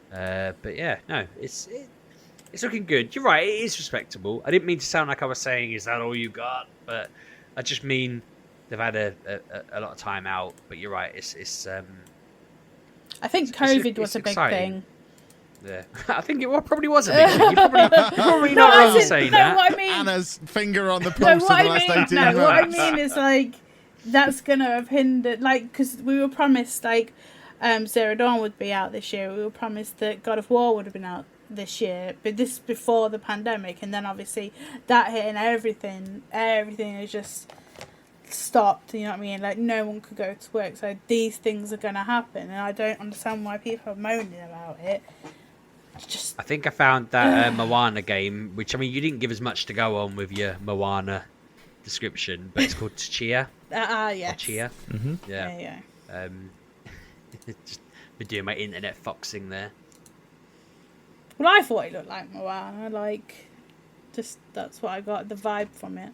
S2: But yeah, no, it's looking good. You're right, it is respectable. I didn't mean to sound like I was saying, is that all you got? But I just mean they've had a lot of time out. But you're right, it's
S3: I think COVID was a big thing.
S2: Yeah, I think it probably was a big thing. You're probably not wrong in saying that.
S3: What I mean,
S1: Anna's finger on the pulse of the last 18 months.
S3: No, what I mean is like... That's gonna have hindered, like, because we were promised like Zero Dawn would be out this year. We were promised that God of War would have been out this year, but this before the pandemic, and then obviously that hit and everything has just stopped. You know what I mean? Like no one could go to work, so these things are gonna happen, and I don't understand why people are moaning about it.
S2: I think I found that Moana game, which I mean, you didn't give as much to go on with your Moana description, but it's called Chia.
S3: Yes.
S2: Chia.
S4: Mm-hmm.
S2: Yeah. Just been doing my internet foxing there.
S3: Well, I thought it looked like Moana. Like, just that's what I got the vibe from it.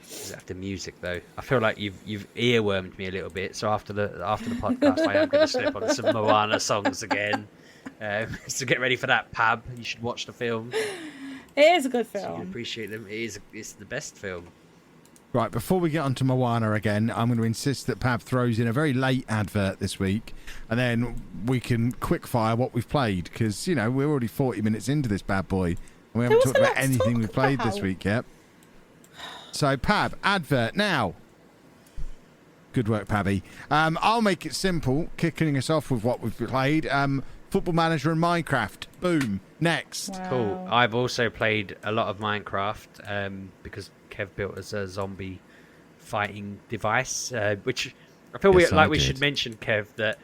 S2: Is it after music though? I feel like you've earwormed me a little bit. So after the podcast, I am going to slip on some Moana songs again. So get ready for that, Pab. You should watch the film.
S3: It is a good
S2: So you
S3: film.
S2: appreciate them. It's the best film.
S1: Right, before we get on to Moana again, I'm going to insist that Pav throws in a very late advert this week, and then we can quickfire what we've played, because, you know, we're already 40 minutes into this bad boy, and we haven't talked about anything we've played this week yet. So, Pav, advert now. Good work, Pabby. I'll make it simple, kicking us off with what we've played. Football Manager and Minecraft. Boom. Next.
S3: Wow.
S2: Cool. I've also played a lot of Minecraft because Kev built us a zombie fighting device, which I feel
S1: Yes,
S2: we should mention, Kev, that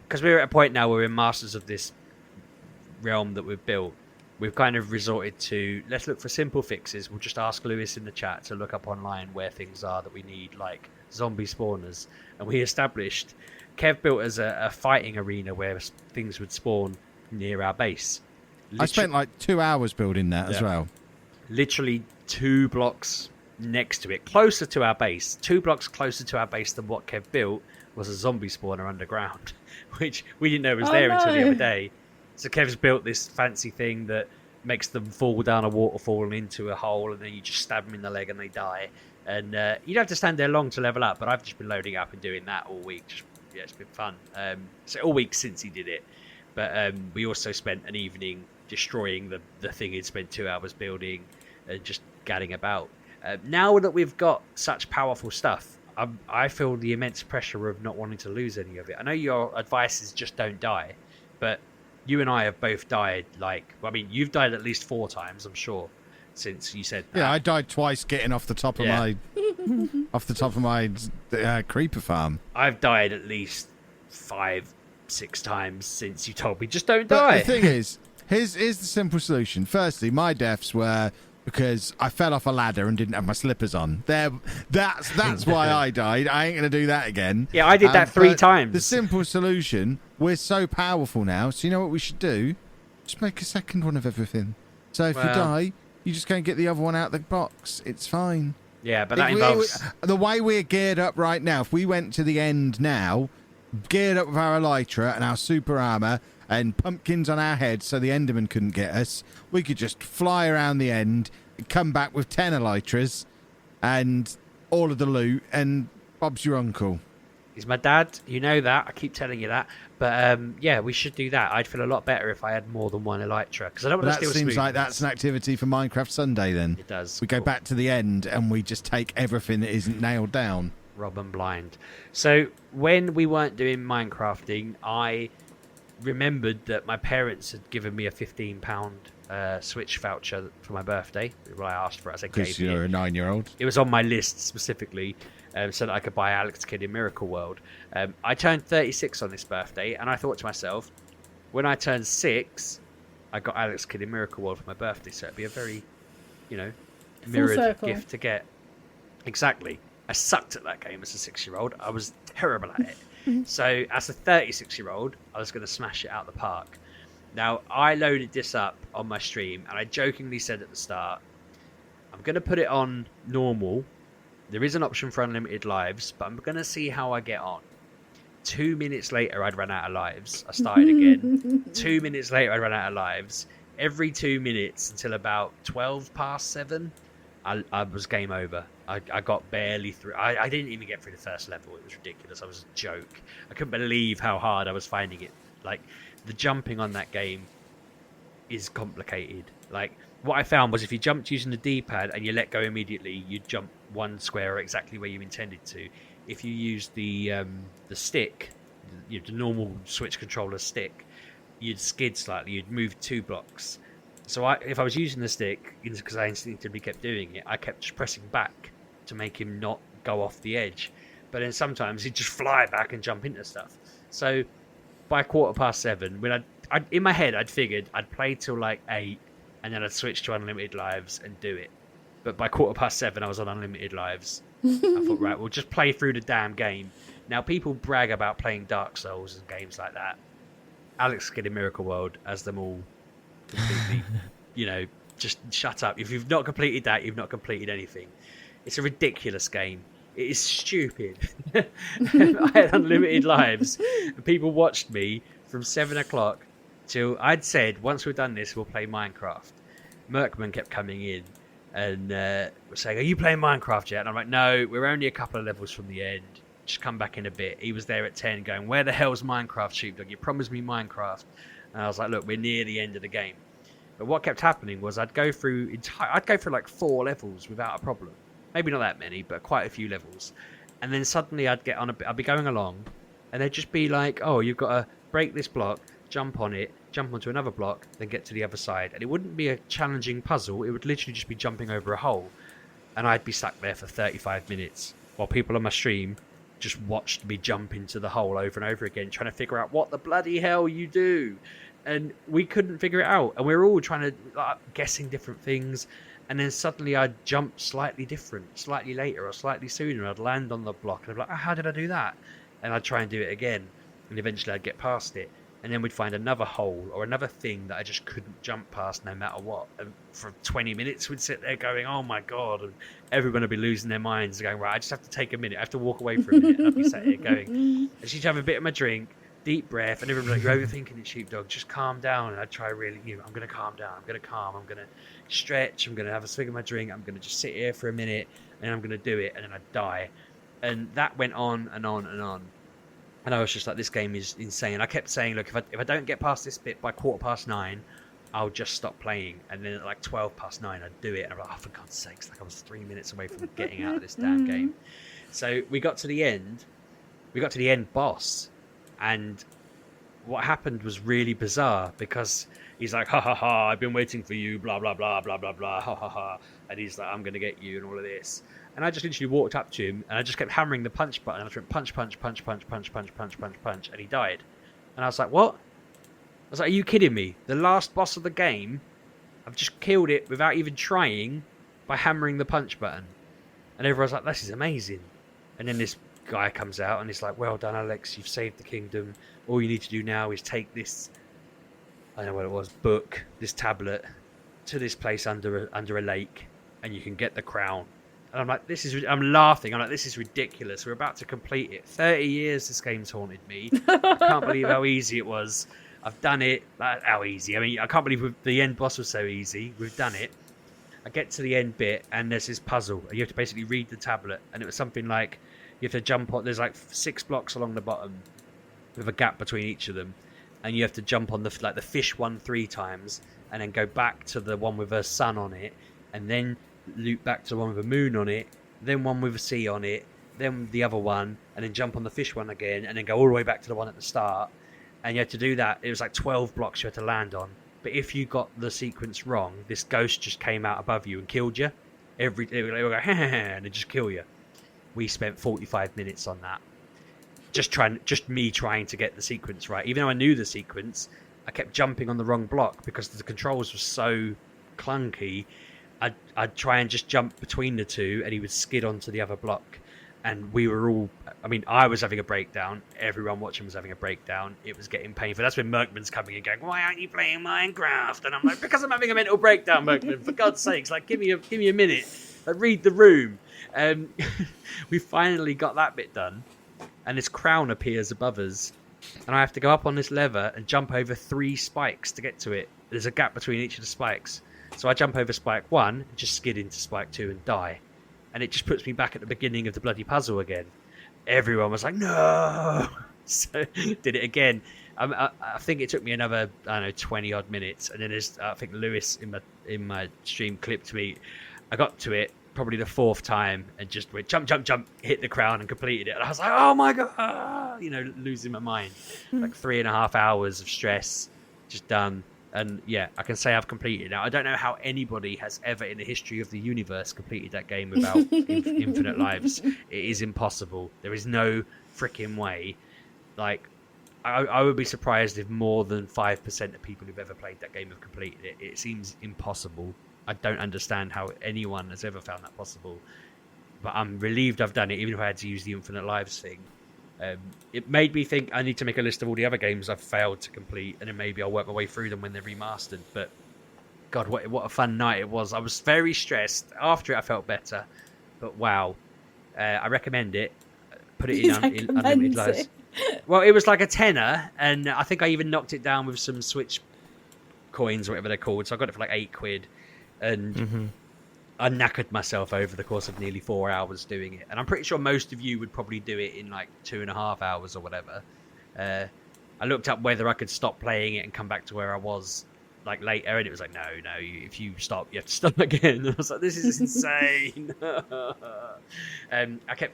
S2: because we're at a point now where we're masters of this realm that we've built, we've kind of resorted to, let's look for simple fixes. We'll just ask Lewis in the chat to look up online where things are that we need, like zombie spawners. And we established, Kev built us a fighting arena where things would spawn near our base.
S1: I spent like 2 hours building that as well.
S2: Literally 2 blocks next to it, closer to our base, 2 blocks closer to our base than what Kev built, was a zombie spawner underground, which we didn't know was there until the other day. So Kev's built this fancy thing that makes them fall down a waterfall and into a hole, and then you just stab them in the leg and they die. And you don't have to stand there long to level up, but I've just been loading up and doing that all week. It's been fun. So all week since he did it. But we also spent an evening destroying the thing he'd spent 2 hours building and just gadding about. Now that we've got such powerful stuff, I feel the immense pressure of not wanting to lose any of it. I know your advice is just don't die, but you and I have both died. You've died at least 4 times, I'm sure, since you said that.
S1: Yeah, I died twice getting off the top of my creeper farm.
S2: I've died at least 5-6 times since you told me just don't
S1: But
S2: die.
S1: the thing is, here's the simple solution. Firstly, my deaths were because I fell off a ladder and didn't have my slippers on. That's why I died. I ain't going to do that again.
S2: Yeah, I did that 3 times.
S1: The simple solution, we're so powerful now, so you know what we should do? Just make a second one of everything. So if you die, you just go and get the other one out of the box. It's fine.
S2: Yeah, but that involves...
S1: The way we're geared up right now, if we went to the end now, geared up with our elytra and our super armour and pumpkins on our heads so the Enderman couldn't get us, we could just fly around the end, come back with 10 elytras and all of the loot, and Bob's your uncle.
S2: He's my dad. You know that. I keep telling you that. But yeah, we should do that. I'd feel a lot better if I had more than one elytra, because I don't want to steal.
S1: That seems like that's an activity for Minecraft Sunday then.
S2: It does.
S1: We go back to the end and we just take everything that isn't nailed down.
S2: Rob and blind. So when we weren't doing Minecrafting, I remembered that my parents had given me a £15 Switch voucher for my birthday. When I asked for it, I said,
S1: Because you're a 9-year-old.
S2: It was on my list specifically, so that I could buy Alex Kidd in Miracle World. I turned 36 on this birthday, and I thought to myself, when I turned 6, I got Alex Kidd in Miracle World for my birthday, so it'd be a very, mirrored gift to get. Exactly. I sucked at that game as a 6-year-old. I was terrible at it. So as a 36-year-old, I was going to smash it out the park. Now, I loaded this up on my stream, and I jokingly said at the start, I'm going to put it on normal. There is an option for unlimited lives, but I'm going to see how I get on. 2 minutes later, I'd run out of lives. I started again. 2 minutes later, I'd run out of lives. Every 2 minutes until about 12 past 7, I was game over. I got barely through. I didn't even get through the first level. It was ridiculous. I was a joke. I couldn't believe how hard I was finding it. Like, the jumping on that game is complicated. Like, what I found was if you jumped using the D-pad and you let go immediately, you'd jump one square exactly where you intended to. If you use the stick, the normal Switch controller stick, you'd skid slightly. You'd move 2 blocks. So if I was using the stick, because I instinctively kept doing it, I kept just pressing back to make him not go off the edge. But then sometimes he'd just fly back and jump into stuff. So by 7:15, when in my head I'd figured I'd play till like 8, and then I'd switch to unlimited lives and do it. But by 7:15, I was on unlimited lives. I thought, right, we'll just play through the damn game. Now, people brag about playing Dark Souls and games like that. Alex Kidd in Miracle World has them all completely, just shut up. If you've not completed that, you've not completed anything. It's a ridiculous game. It is stupid. I had unlimited lives, and people watched me from 7 o'clock till I'd said, once we've done this, we'll play Minecraft. Merkman kept coming in and was saying, "Are you playing Minecraft yet?" And I'm like, "No, we're only a couple of levels from the end. Just come back in a bit." He was there at 10 going, "Where the hell's Minecraft, Sheepdog? You promised me Minecraft." And I was like, "Look, we're near the end of the game." But what kept happening was I'd go through like 4 levels without a problem. Maybe not that many, but quite a few levels. And then suddenly I'd be going along, and they'd just be like, "Oh, you've got to break this block, jump on it, jump onto another block, then get to the other side." And it wouldn't be a challenging puzzle. It would literally just be jumping over a hole. And I'd be stuck there for 35 minutes while people on my stream just watched me jump into the hole over and over again, trying to figure out what the bloody hell you do. And we couldn't figure it out. And we were all trying to, guessing different things. And then suddenly I'd jump slightly different, slightly later or slightly sooner. I'd land on the block and I'd be like, "Oh, how did I do that?" And I'd try and do it again. And eventually I'd get past it. And then we'd find another hole or another thing that I just couldn't jump past no matter what. And for 20 minutes we'd sit there going, "Oh my God." And everyone would be losing their minds going, "Right, I just have to take a minute. I have to walk away for a minute." And I'd be sat here going, and she'd have a bit of my drink, deep breath, and everyone would be like, "You're overthinking it, Sheepdog. Just calm down." And I'd try really, I'm going to calm down. I'm going to calm. I'm going to stretch. I'm going to have a swig of my drink. I'm going to just sit here for a minute and I'm going to do it. And then I'd die. And that went on and on and on. And I was just like, this game is insane. I kept saying, look, if I don't get past this bit by 9:15, I'll just stop playing. And then at like 9:12, I'd do it. And I'm like, oh, for God's sakes, like I was 3 minutes away from getting out of this damn game. So we got to the end. We got to the end boss. And what happened was really bizarre because he's like, "Ha ha ha, I've been waiting for you, blah, blah, blah, blah, blah, blah, ha ha ha." And he's like, "I'm going to get you," and all of this. And I just literally walked up to him and I just kept hammering the punch button. I just went punch, punch, punch, punch, punch, punch, punch, punch, punch, and he died. And I was like, "What?" I was like, "Are you kidding me? The last boss of the game, I've just killed it without even trying by hammering the punch button." And everyone's like, "This is amazing." And then this guy comes out and he's like, "Well done, Alex. You've saved the kingdom. All you need to do now is take this," I don't know what it was, book, this tablet, to this place under a lake, and you can get the crown. And I'm like, I'm laughing. I'm like, this is ridiculous. We're about to complete it. 30 years this game's haunted me. I can't believe how easy it was. I've done it. How easy. I mean, I can't believe the end boss was so easy. We've done it. I get to the end bit, and there's this puzzle. And you have to basically read the tablet. And it was something like, you have to jump on, there's like 6 blocks along the bottom with a gap between each of them. And you have to jump on the fish one 3 times, and then go back to the one with a sun on it, and then loop back to the one with a moon on it, then one with a sea on it, then the other one, and then jump on the fish one again, and then go all the way back to the one at the start. And you had to do that. It was like 12 blocks you had to land on. But if you got the sequence wrong, this ghost just came out above you and killed you. It would go, and it just kill you. We spent 45 minutes on that. Just me trying to get the sequence right. Even though I knew the sequence, I kept jumping on the wrong block because the controls were so clunky. I'd try and just jump between the two, and he would skid onto the other block. And we were all, I mean, I was having a breakdown. Everyone watching was having a breakdown. It was getting painful. That's when Merkman's coming in going, "Why aren't you playing Minecraft?" And I'm like, "Because I'm having a mental breakdown, Merkman. For God's sakes, like, give me a minute. Like, read the room." We finally got that bit done. And this crown appears above us. And I have to go up on this lever and jump over 3 spikes to get to it. There's a gap between each of the spikes. So I jump over spike 1 and just skid into spike 2 and die. And it just puts me back at the beginning of the bloody puzzle again. Everyone was like, "No!" So did it again. I think it took me another, 20 odd minutes. And then I think Lewis in my stream clipped me. I got to it probably the 4th time and just went jump, jump, jump, hit the crown and completed it. And I was like, "Oh my God," losing my mind. Like 3.5 hours of stress just done. And yeah, I can say I've completed it. Now, I don't know how anybody has ever in the history of the universe completed that game without infinite lives. It is impossible. There is no freaking way. Like, I would be surprised if more than 5% of people who've ever played that game have completed it. It seems impossible. I don't understand how anyone has ever found that possible. But I'm relieved I've done it, even if I had to use the infinite lives thing. It made me think I need to make a list of all the other games I've failed to complete, and then maybe I'll work my way through them when they're remastered. But God, what a fun night it was. I was very stressed. After it, I felt better. But wow, I recommend it. Put it in unlimited lives. Well, it was like a tenner, and I think I even knocked it down with some Switch coins or whatever they're called. So I got it for like £8. and I knackered myself over the course of nearly 4 hours doing it. And I'm pretty sure most of you would probably do it in like 2.5 hours or whatever. I looked up whether I could stop playing it and come back to where I was like later, and it was like, no, if you stop, you have to start again. And I was like, this is insane. I kept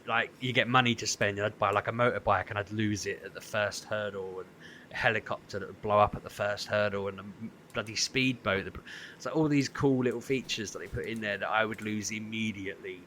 S2: like, you get money to spend, and I'd buy like a motorbike and I'd lose it at the first hurdle, and a helicopter that would blow up at the first hurdle, and a bloody speedboat. It's like all these cool little features that they put in there that I would lose immediately.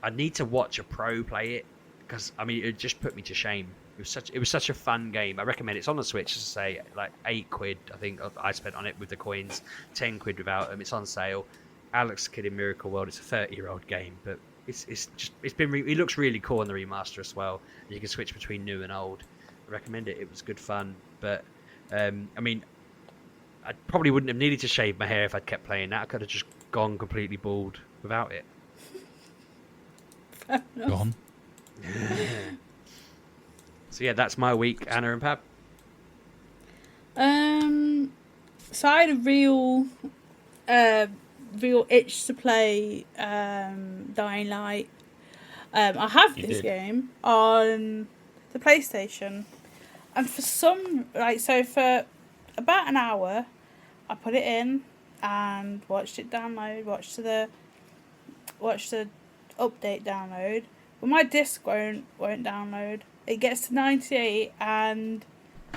S2: I'd need to watch a pro play it, because I mean, it just put me to shame. It was such a fun game. I recommend it. It's on the Switch, as I say, like £8 I think I spent on it with the coins, £10 without them. It's on sale. Alex Kidd in Miracle World. It's a 30-year-old game, but it looks really cool in the remaster as well. And you can switch between new and old. I recommend it. It was good fun, but I mean, I probably wouldn't have needed to shave my hair if I'd kept playing that. I could have just gone completely bald without it.
S1: Gone.
S2: So yeah, that's my week, Anna and Pab.
S3: So I had a real itch to play Dying Light. I have this game on the PlayStation, and for about an hour, I put it in and watched it download, watched the update download, but my disc won't download. It gets to 98 and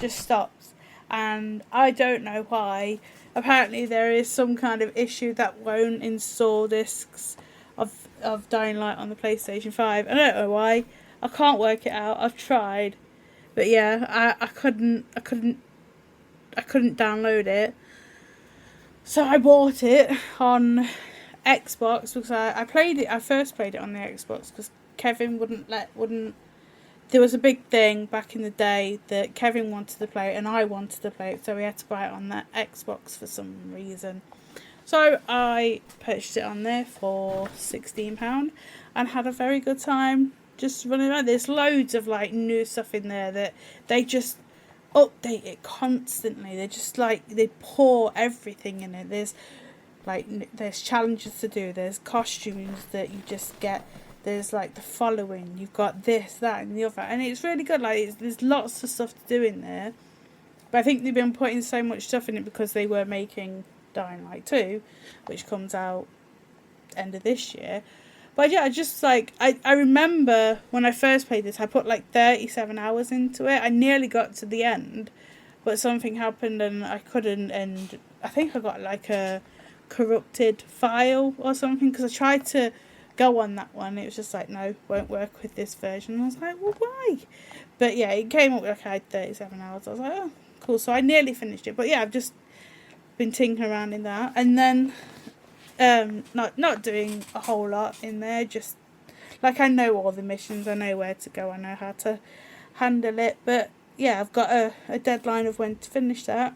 S3: just stops. And I don't know why. Apparently there is some kind of issue that won't install discs of Dying Light on the PlayStation 5. I don't know why. I can't work it out. I've tried. But yeah, I couldn't download it. So I bought it on Xbox because I first played it on the Xbox because Kevin wouldn't. There was a big thing back in the day that Kevin wanted to play it and I wanted to play it, so we had to buy it on the Xbox for some reason. So I purchased it on there for £16 and had a very good time just running around. There's loads of like new stuff in there that they just update it constantly. They just like, they pour everything in it. There's challenges to do, there's costumes that you just get. There's like the following, you've got this, that and the other, and it's really good. Like there's lots of stuff to do in there, but I think they've been putting so much stuff in it because they were making Dying Light 2, which comes out end of this year. But yeah, I just like, I remember when I first played this, I put like 37 hours into it. I nearly got to the end, but something happened and I couldn't, and I think I got like a corrupted file or something because I tried to go on that one. It was just like, no, won't work with this version. And I was like, well, why? But yeah, it came up like I had 37 hours. I was like, oh, cool. So I nearly finished it. But yeah, I've just been tinkering around in that. And then not doing a whole lot in there. Just like, I know all the missions. I know where to go. I know how to handle it. But yeah, I've got a deadline of when to finish that.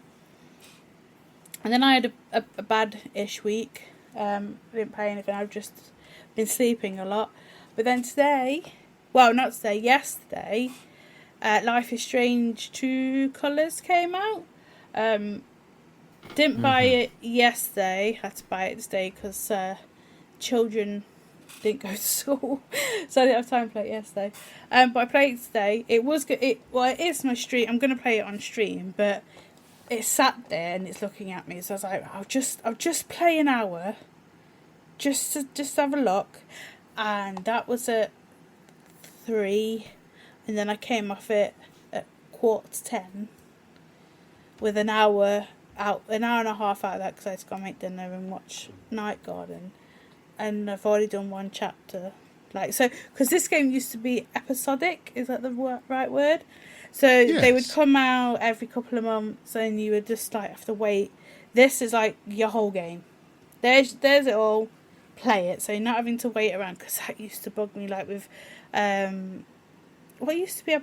S3: And then I had a bad-ish week. I didn't play anything. I've just been sleeping a lot. But then yesterday, Life is Strange 2 Colours came out. Didn't buy it yesterday, had to buy it today because children didn't go to school, so I didn't have time to play it yesterday. But I played it today. It was good. It is my stream. I'm going to play it on stream, but it sat there and it's looking at me, so I was like, I'll just play an hour. Just to have a look, and that was at 3, and then I came off it at 9:45 with an hour and a half out of that because I had to go make dinner and watch Night Garden, and I've already done one chapter. Like, so, because this game used to be episodic, is that the right word? So yes. They would come out every couple of months, and you would just like have to wait. This is like your whole game. There's it all. Play it, so you're not having to wait around, because that used to bug me, like with what used to be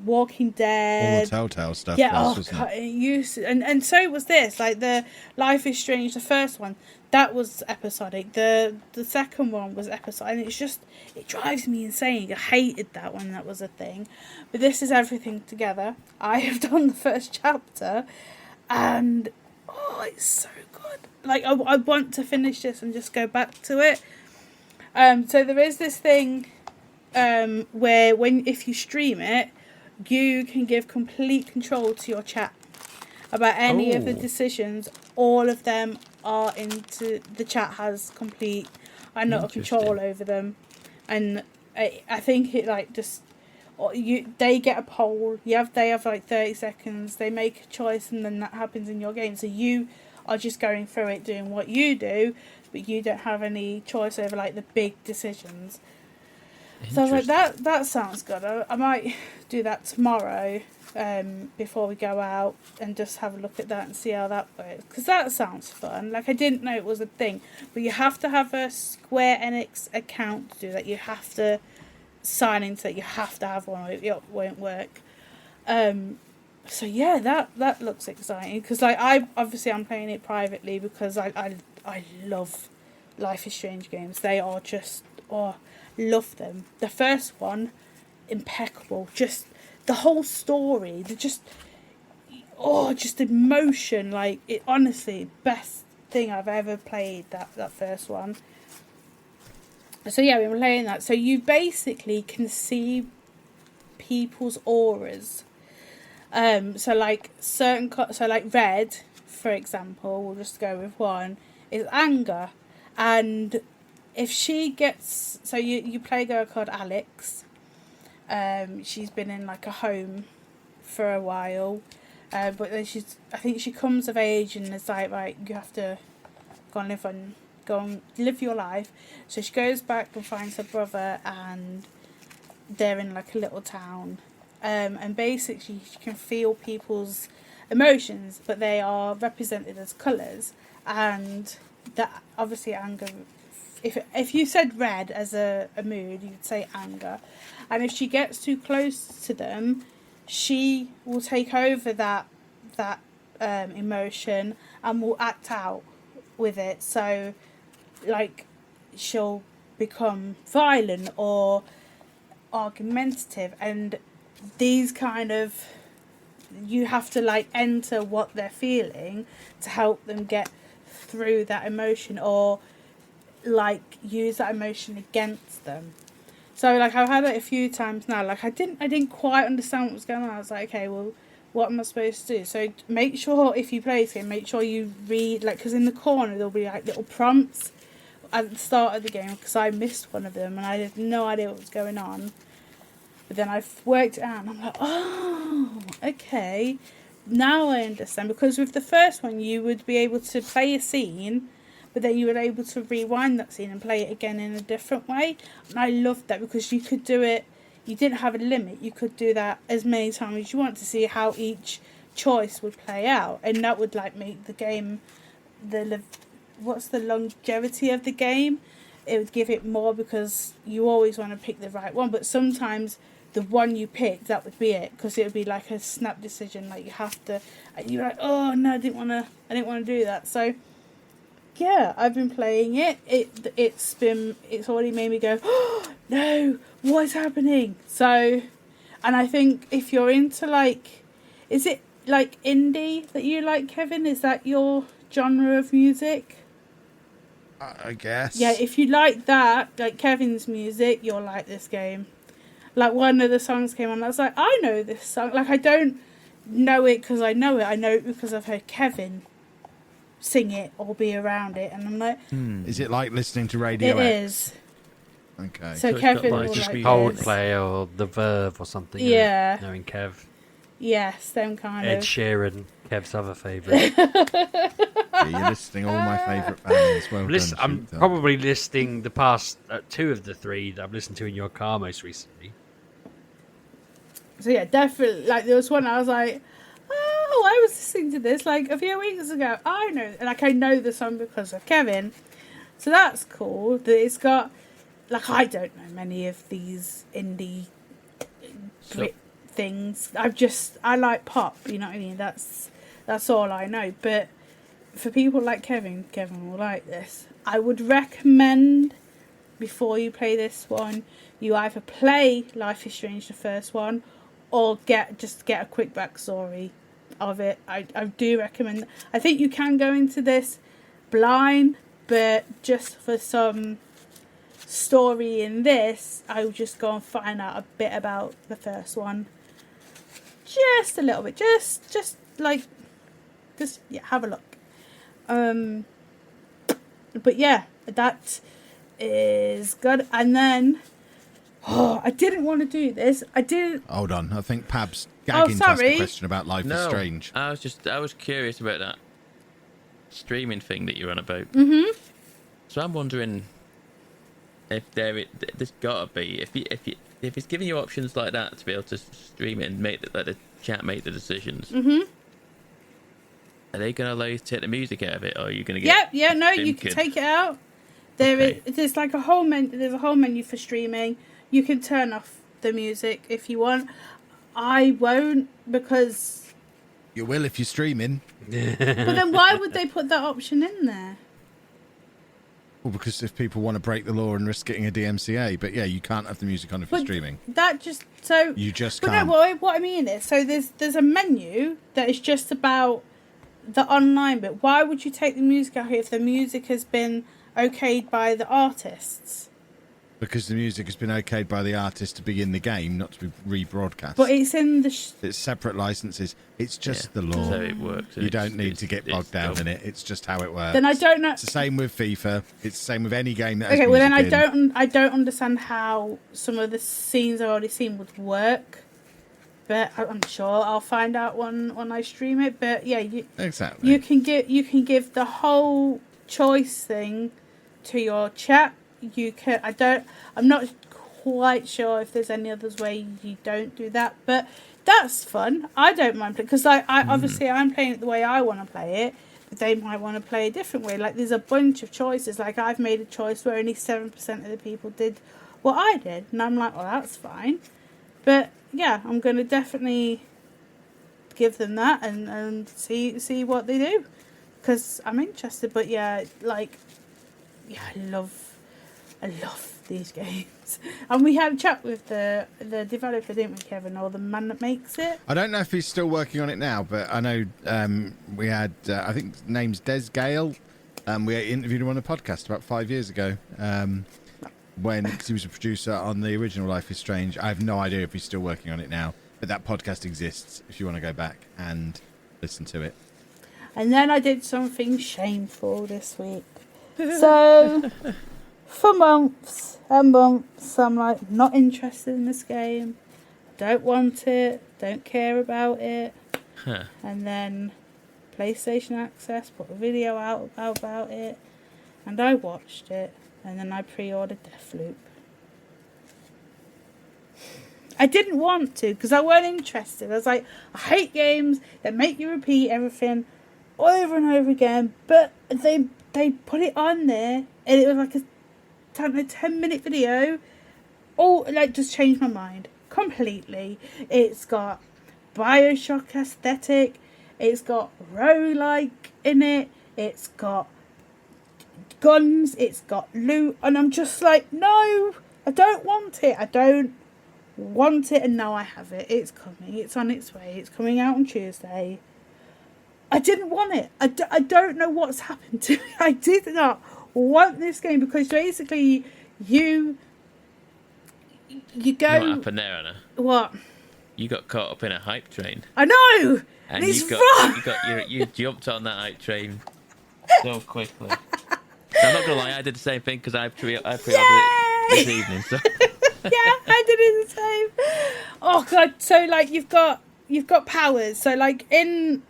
S3: Walking Dead,
S1: all the Telltale stuff.
S3: Yeah, God, it used to, and so was this. Like the Life is Strange, the first one, that was episodic. The second one was episodic, and it drives me insane. I hated that when that was a thing, but this is everything together. I have done the first chapter, and oh, it's so good. like I want to finish this and just go back to it. So there is this thing where if you stream it, you can give complete control to your chat about any of the decisions. All of them are into the chat has complete control over them, and I think it like just they get a poll. They have like 30 seconds. They make a choice, and then that happens in your game. So you are just going through it, doing what you do, but you don't have any choice over like the big decisions. So I was like, that sounds good. I might do that tomorrow before we go out and just have a look at that and see how that works. Because that sounds fun. Like, I didn't know it was a thing. But you have to have a Square Enix account to do that. You have to sign into it. You have to have one or it won't work. So yeah, that looks exciting. Because like I'm playing it privately because I love Life is Strange games. They are just... love them. The first one, impeccable. Just the whole story, just emotion. Like, it honestly, best thing I've ever played, that first one. So yeah, we've been playing that. So you basically can see people's auras. So like red, for example, we'll just go with one, is anger. And if she gets... So you play a girl called Alex. She's been in like a home for a while. But then I think she comes of age and it's like, right, you have to go and live your life. So she goes back and finds her brother, and they're in like a little town. And basically she can feel people's emotions, but they are represented as colours. And that obviously anger... If you said red as a mood, you'd say anger. And if she gets too close to them, she will take over that emotion and will act out with it. So, like, she'll become violent or argumentative. And these kind of... You have to, like, enter what they're feeling to help them get through that emotion, or... like use that emotion against them. So like I've had it a few times now. Like I didn't quite understand what was going on. I was like, okay, well, what am I supposed to do? So make sure if you play this game, make sure you read, like, because in the corner there'll be like little prompts at the start of the game, because I missed one of them and I had no idea what was going on. But then I've worked it out and I'm like, oh, okay, now I understand. Because with the first one you would be able to play a scene, but then you were able to rewind that scene and play it again in a different way. And I loved that, because you could do it, you didn't have a limit. You could do that as many times as you want to see how each choice would play out. And that would like make the game, what's the longevity of the game? It would give it more, because you always want to pick the right one. But sometimes the one you picked, that would be it, because it would be like a snap decision. Like you have to, and you're like, oh no, I didn't want to do that. So yeah, I've been playing it. It's already made me go, oh, no, what is happening? So, and I think if you're into like, is it like indie that you like, Kevin? Is that your genre of music?
S1: I guess.
S3: Yeah, if you like that, like Kevin's music, you'll like this game. Like one of the songs came on, and I was like, I know this song. Like I don't know it because I know it. I know it because I've heard Kevin sing it or be around it, and I'm like,
S1: Is it like listening to Radio
S3: it
S1: X?
S3: is.
S1: Okay.
S3: So
S4: it's
S3: Kevin
S4: got,
S3: will
S5: Just
S3: like
S5: be
S3: this.
S5: Coldplay or The Verve or something.
S3: Yeah.
S5: Knowing Kev.
S3: Yes, them kind
S5: Ed
S3: of.
S5: Sheeran, Kev's other favourite.
S1: Yeah, you're listing all my favourite bands. Well done,
S2: I'm
S1: Sheepdog.
S2: probably listing the past two of the three that I've listened to in your car most recently.
S3: So yeah, definitely. Like there was one I was like, oh, I was listening to this like a few weeks ago. I know the song because of Kevin. So that's cool. That it's got, like, I don't know many of these indie Brit things. I like pop. You know what I mean? That's all I know. But for people like Kevin will like this. I would recommend, before you play this one, you either play Life is Strange, the first one, or get a quick backstory of it. I do recommend. I think you can go into this blind, but just for some story in this, I will just go and find out a bit about the first one. Just a little bit. Just have a look. But yeah, that is good. And then, I didn't want to do this. I didn't.
S1: Hold on, I think Pab's gagging to ask a question about Life is
S4: No,
S1: Strange.
S4: I was curious about that streaming thing that you're on about.
S3: Mm-hmm.
S4: So I'm wondering if there's gotta be if it's giving you options like that to be able to stream it and let the chat make the decisions.
S3: Mm-hmm.
S4: Are they going to allow you to take the music out of it, or are you going to get?
S3: Yeah. No, you can take it out. There's like a whole menu. There's a whole menu for streaming. You can turn off the music if you want. I won't, because.
S1: You will if you're streaming.
S3: But then why would they put that option in there?
S1: Well, because if people want to break the law and risk getting a DMCA, but yeah, you can't have the music on if you're streaming.
S3: That just so.
S1: You just
S3: but
S1: can't.
S3: No, what I mean is, so there's a menu that is just about the online bit. Why would you take the music out here if the music has been okayed by the artists?
S1: Because the music has been okayed by the artist to be in the game, not to be rebroadcast.
S3: But it's in the.
S1: It's separate licenses. It's just the law.
S4: That's how it works.
S1: You don't need to get bogged down in it. It's just how it works.
S3: Then I don't know.
S1: It's the same with FIFA. It's the same with any game that has
S3: Okay, well then
S1: music in.
S3: I don't understand how some of the scenes I've already seen would work. But I'm sure I'll find out when I stream it. But yeah,
S1: Exactly.
S3: you can give the whole choice thing to your chat. I'm not quite sure if there's any others way you don't do that, but that's fun. I don't mind playing, because I obviously I'm playing it the way I want to play it, but they might want to play a different way. Like there's a bunch of choices. Like I've made a choice where only 7% of the people did what I did, and I'm like, well, that's fine. But yeah, I'm gonna definitely give them that and see what they do, because I'm interested. But yeah, I love these games. And we had a chat with the developer, didn't we, Kevin, or the man that makes it?
S1: I don't know if he's still working on it now, but I know we had, I think his name's Des Gale. We interviewed him on a podcast about 5 years ago cause he was a producer on the original Life is Strange. I have no idea if he's still working on it now, but that podcast exists if you want to go back and listen to it.
S3: And then I did something shameful this week. So... For months and months, I'm like, not interested in this game. Don't want it. Don't care about it.
S4: Huh.
S3: And then PlayStation Access put a video out about it. And I watched it. And then I pre-ordered Deathloop. I didn't want to, because I weren't interested. I was like, I hate games that make you repeat everything over and over again. But they put it on there, and it was like a 10-minute video. Just changed my mind completely. It's got Bioshock aesthetic, it's got roguelike in it, it's got guns, it's got loot, and I'm just like, no, I don't want it. And now I have it. It's coming, it's on its way, it's coming out on Tuesday. I didn't want it. I don't know what's happened to me. I did not want this game, because basically you go.
S4: What happened there, Anna?
S3: What?
S4: You got caught up in a hype train.
S3: I know.
S4: And
S3: it's
S4: you jumped on that hype train so quickly. I'm not gonna lie, I did the same thing, because I pre-ordered it this evening. So.
S3: Yeah, I did it the same. Oh god! So you've got powers. So in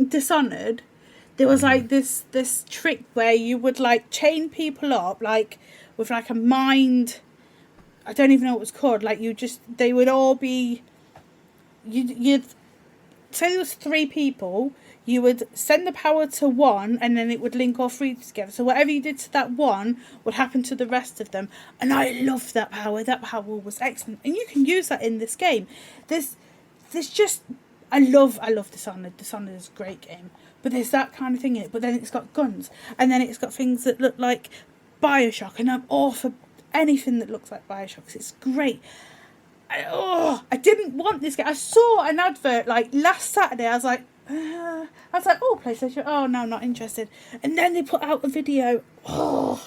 S3: Dishonored, there was this trick where you would chain people up with a mind. I don't even know what it was called. They would all be. You'd say there was 3 people. You would send the power to one, and then it would link all 3 together. So whatever you did to that one would happen to the rest of them. And I loved that power. That power was excellent, and you can use that in this game. There's just I love Dishonored. Dishonored is a great game, but there's that kind of thing in it. But then it's got guns, and then it's got things that look like Bioshock, and I'm all for anything that looks like Bioshock, 'cause it's great. I didn't want this game. I saw an advert last Saturday. I was like, I was like, oh, PlayStation. Oh, no, not interested. And then they put out a video. Oh,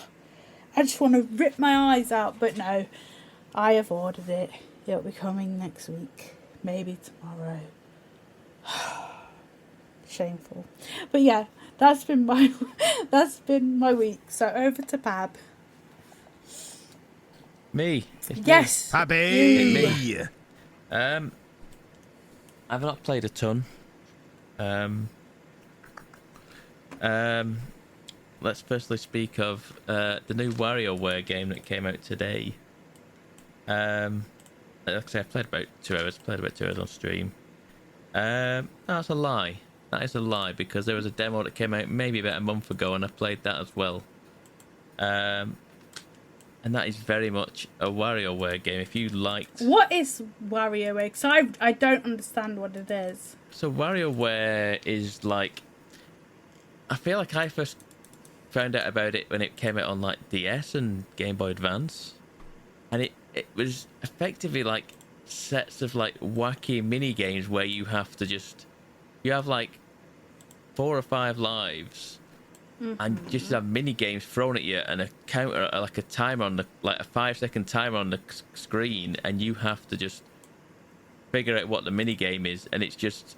S3: I just want to rip my eyes out. But no, I have ordered it. It'll be coming next week. Maybe tomorrow. Shameful. But yeah, that's been my week. So over to Pab.
S4: Me.
S3: Yes.
S1: Happy.
S4: Me. I've not played a ton. Let's firstly speak of the new WarioWare game that came out today. Like I say, I played about 2 hours. Played about 2 hours on stream. That's a lie. That is a lie, because there was a demo that came out maybe about a month ago, and I played that as well. And that is very much a WarioWare game. If you liked...
S3: What is WarioWare? Because I don't understand what it is.
S4: So WarioWare is like... I feel like I first found out about it when it came out on like DS and Game Boy Advance. And it was effectively like sets of like wacky mini games where you have to just... You have like 4 or 5 lives... and just have mini games thrown at you and a counter, like a timer on the, like a 5-second timer on the screen, and you have to just figure out what the mini game is, and it's just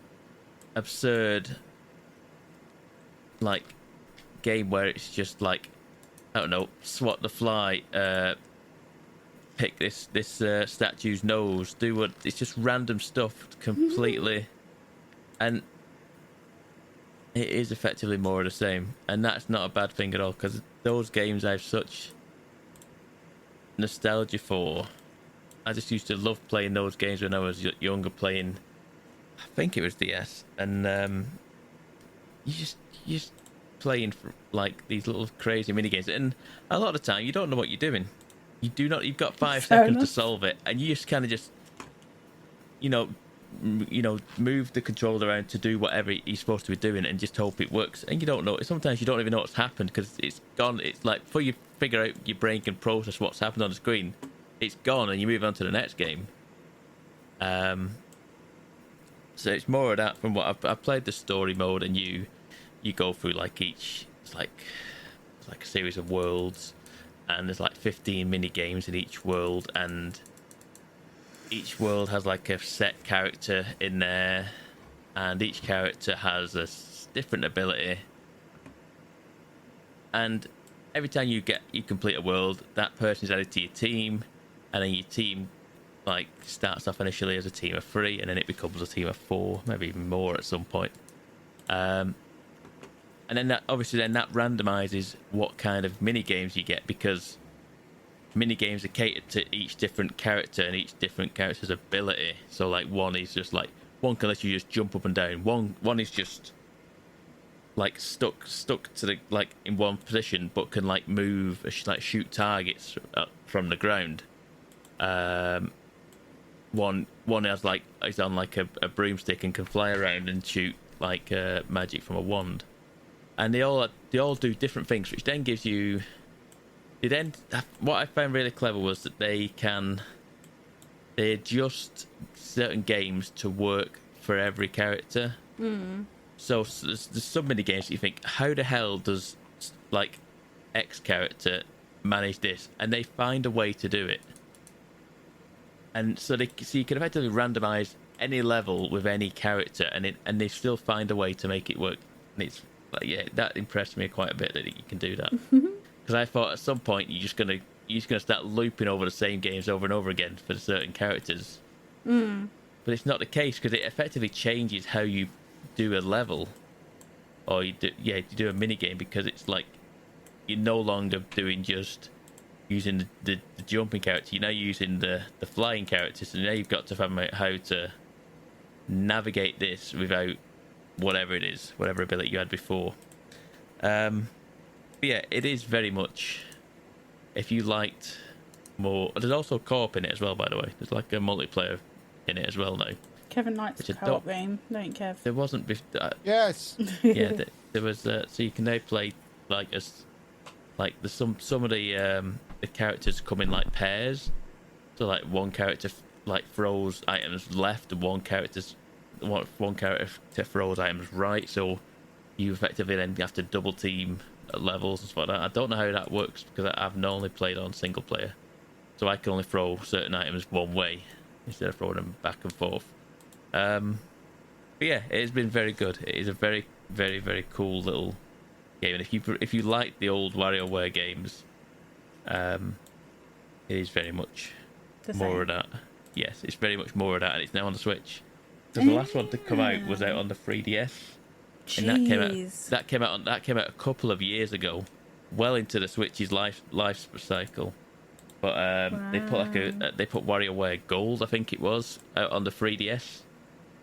S4: absurd, like game where it's just like, I don't know, swat the fly, pick this statue's nose, do what, it's just random stuff completely, and it is effectively more of the same, and that's not a bad thing at all, because those games I have such nostalgia for. I just used to love playing those games when I was younger, playing, I think it was DS, and you just playing for like these little crazy mini games, and a lot of the time you don't know what you're doing. You've got 5 seconds to solve it, and you just kind of just, you know, move the controller around to do whatever he's supposed to be doing and just hope it works. And you don't know, sometimes you don't even know what's happened because it's gone. It's like before you figure out, your brain can process what's happened on the screen, it's gone, and you move on to the next game. So it's more of that. From what I've played the story mode, and you go through like it's like a series of worlds, and there's like 15 mini games in each world, and each world has like a set character in there, and each character has a different ability. And every time you complete a world, that person's added to your team, and then your team like starts off initially as a team of 3, and then it becomes a team of 4, maybe even more at some point. And then that randomizes what kind of mini games you get, because mini games are catered to each different character and each different character's ability. So like one can let you just jump up and down. One is just like stuck to the, like in one position, but can like move, like shoot targets from the ground. One has like, is on like a broomstick and can fly around and shoot like magic from a wand. And they all do different things, which then gives you. What I found really clever was that they adjust certain games to work for every character. So there's so many games that you think, how the hell does like X character manage this? And they find a way to do it. And so you can effectively randomize any level with any character, and they still find a way to make it work. And it's like, yeah, that impressed me quite a bit that you can do that. Because I thought at some point you're just gonna start looping over the same games over and over again for certain characters. But it's not the case, because it effectively changes how you do a level, or you do a mini game, because it's like you're no longer doing just using the jumping character. You're now using the flying characters, and now you've got to find out how to navigate this without whatever it is, whatever ability you had before. But yeah, it is very much, if you liked more. There's also co-op in it as well, by the way. There's like a multiplayer in it as well now.
S3: Kevin likes the co-op game, don't Kev?
S4: There wasn't
S1: Yes.
S4: Yeah, there was. So you can now play like some of the characters come in like pairs. So like one character like throws items left, and one character's one character throws items right, so you effectively then have to double team at levels and stuff like that. I don't know how that works because I've normally played on single player, so I can only throw certain items one way instead of throwing them back and forth. But yeah, it has been very good. It is a very, very, very cool little game, and if you like the old WarioWare games, it is very much more of that. Yes, it's very much more of that, and it's now on the Switch. So the last one to come out was out on the 3DS, and that came out a couple of years ago, well into the Switch's life cycle. But they put WarioWare Gold, I think it was, out on the 3DS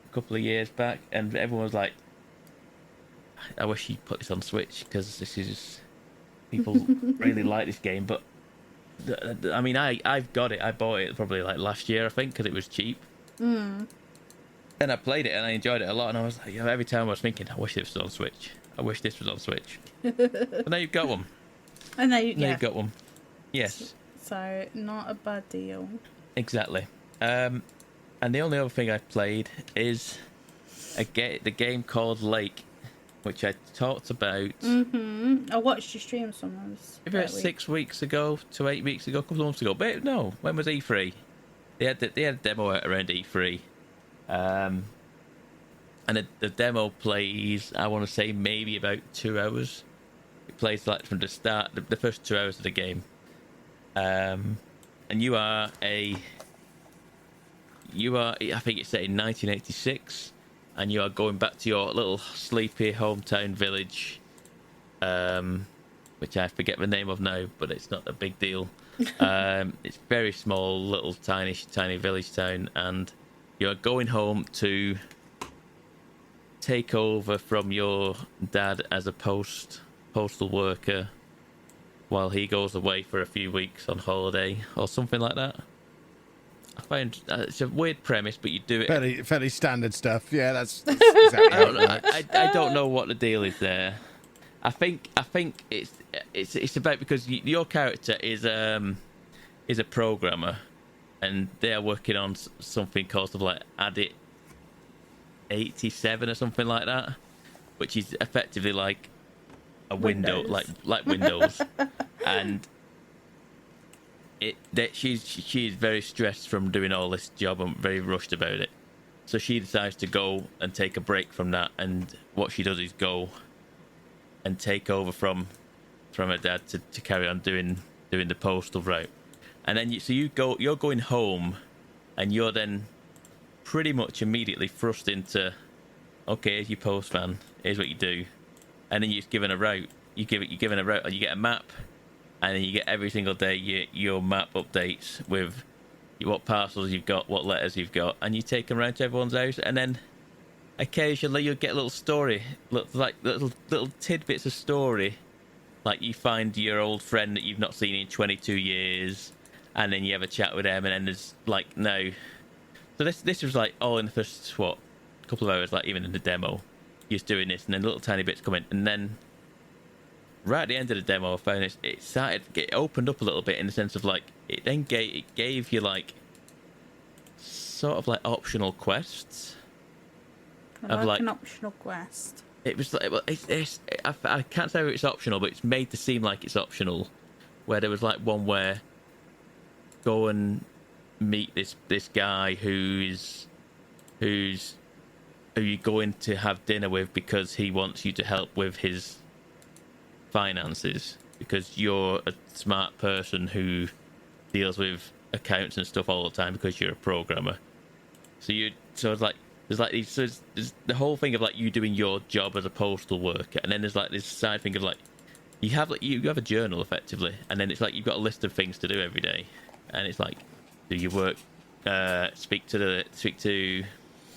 S4: a couple of years back, and everyone was like, I wish you'd put this on Switch because this is people really like this game. But I mean, I've got it. I bought it probably like last year, I think, because it was cheap. And I played it and I enjoyed it a lot. And I was like, every time I was thinking, I wish this was on Switch. I wish this was on Switch. But now you've got one.
S3: And now
S4: you've got one. Yes.
S3: So not a bad deal.
S4: Exactly. And the only other thing I played is the game called Lake, which I talked about.
S3: I watched your stream sometimes.
S4: About 6 weeks ago to 8 weeks ago, a couple of months ago. But no, when was E3? They had a demo out around E3. And the demo plays, I want to say, maybe about 2 hours. It plays like from the start, the first 2 hours of the game. And you are, I think it's set in 1986, and you are going back to your little sleepy hometown village, which I forget the name of now, but it's not a big deal. It's very small, little tiny village town, and you're going home to take over from your dad as a postal worker while he goes away for a few weeks on holiday or something like that. I find it's a weird premise, but you do it
S1: fairly standard stuff. Yeah, that's exactly how it works.
S4: I don't know what the deal is there. I think it's about because your character is a programmer, and they're working on something called like Adit 87 or something like that, which is effectively like a window, like Windows, and she's very stressed from doing all this job and very rushed about it. So she decides to go and take a break from that, and what she does is go and take over from her dad to carry on doing the postal route. And then you're going home, and you're then pretty much immediately thrust into, okay, here's your postman, here's what you do. And then you're given a route. You're given a route, and you get a map, and then you get every single day your map updates with what parcels you've got, what letters you've got, and you take them around to everyone's house. And then occasionally you'll get a little story, like little tidbits of story, like you find your old friend that you've not seen in 22 years, and then you have a chat with them, and then there's like no. So this was like all in the first couple of hours, like even in the demo. You're just doing this, and then little tiny bits come in, and then right at the end of the demo, I found it opened up a little bit in the sense of like it gave you like sort of like optional quests.
S3: Like an optional quest.
S4: It was like, well, I can't say it's optional, but it's made to seem like it's optional. Where there was like one where go and meet this guy who you're going to have dinner with because he wants you to help with his finances, because you're a smart person who deals with accounts and stuff all the time because you're a programmer. So it's like there's the whole thing of like you doing your job as a postal worker, and then there's like this side thing of like you have a journal effectively, and then it's like you've got a list of things to do every day, and it's like, do you work? Speak to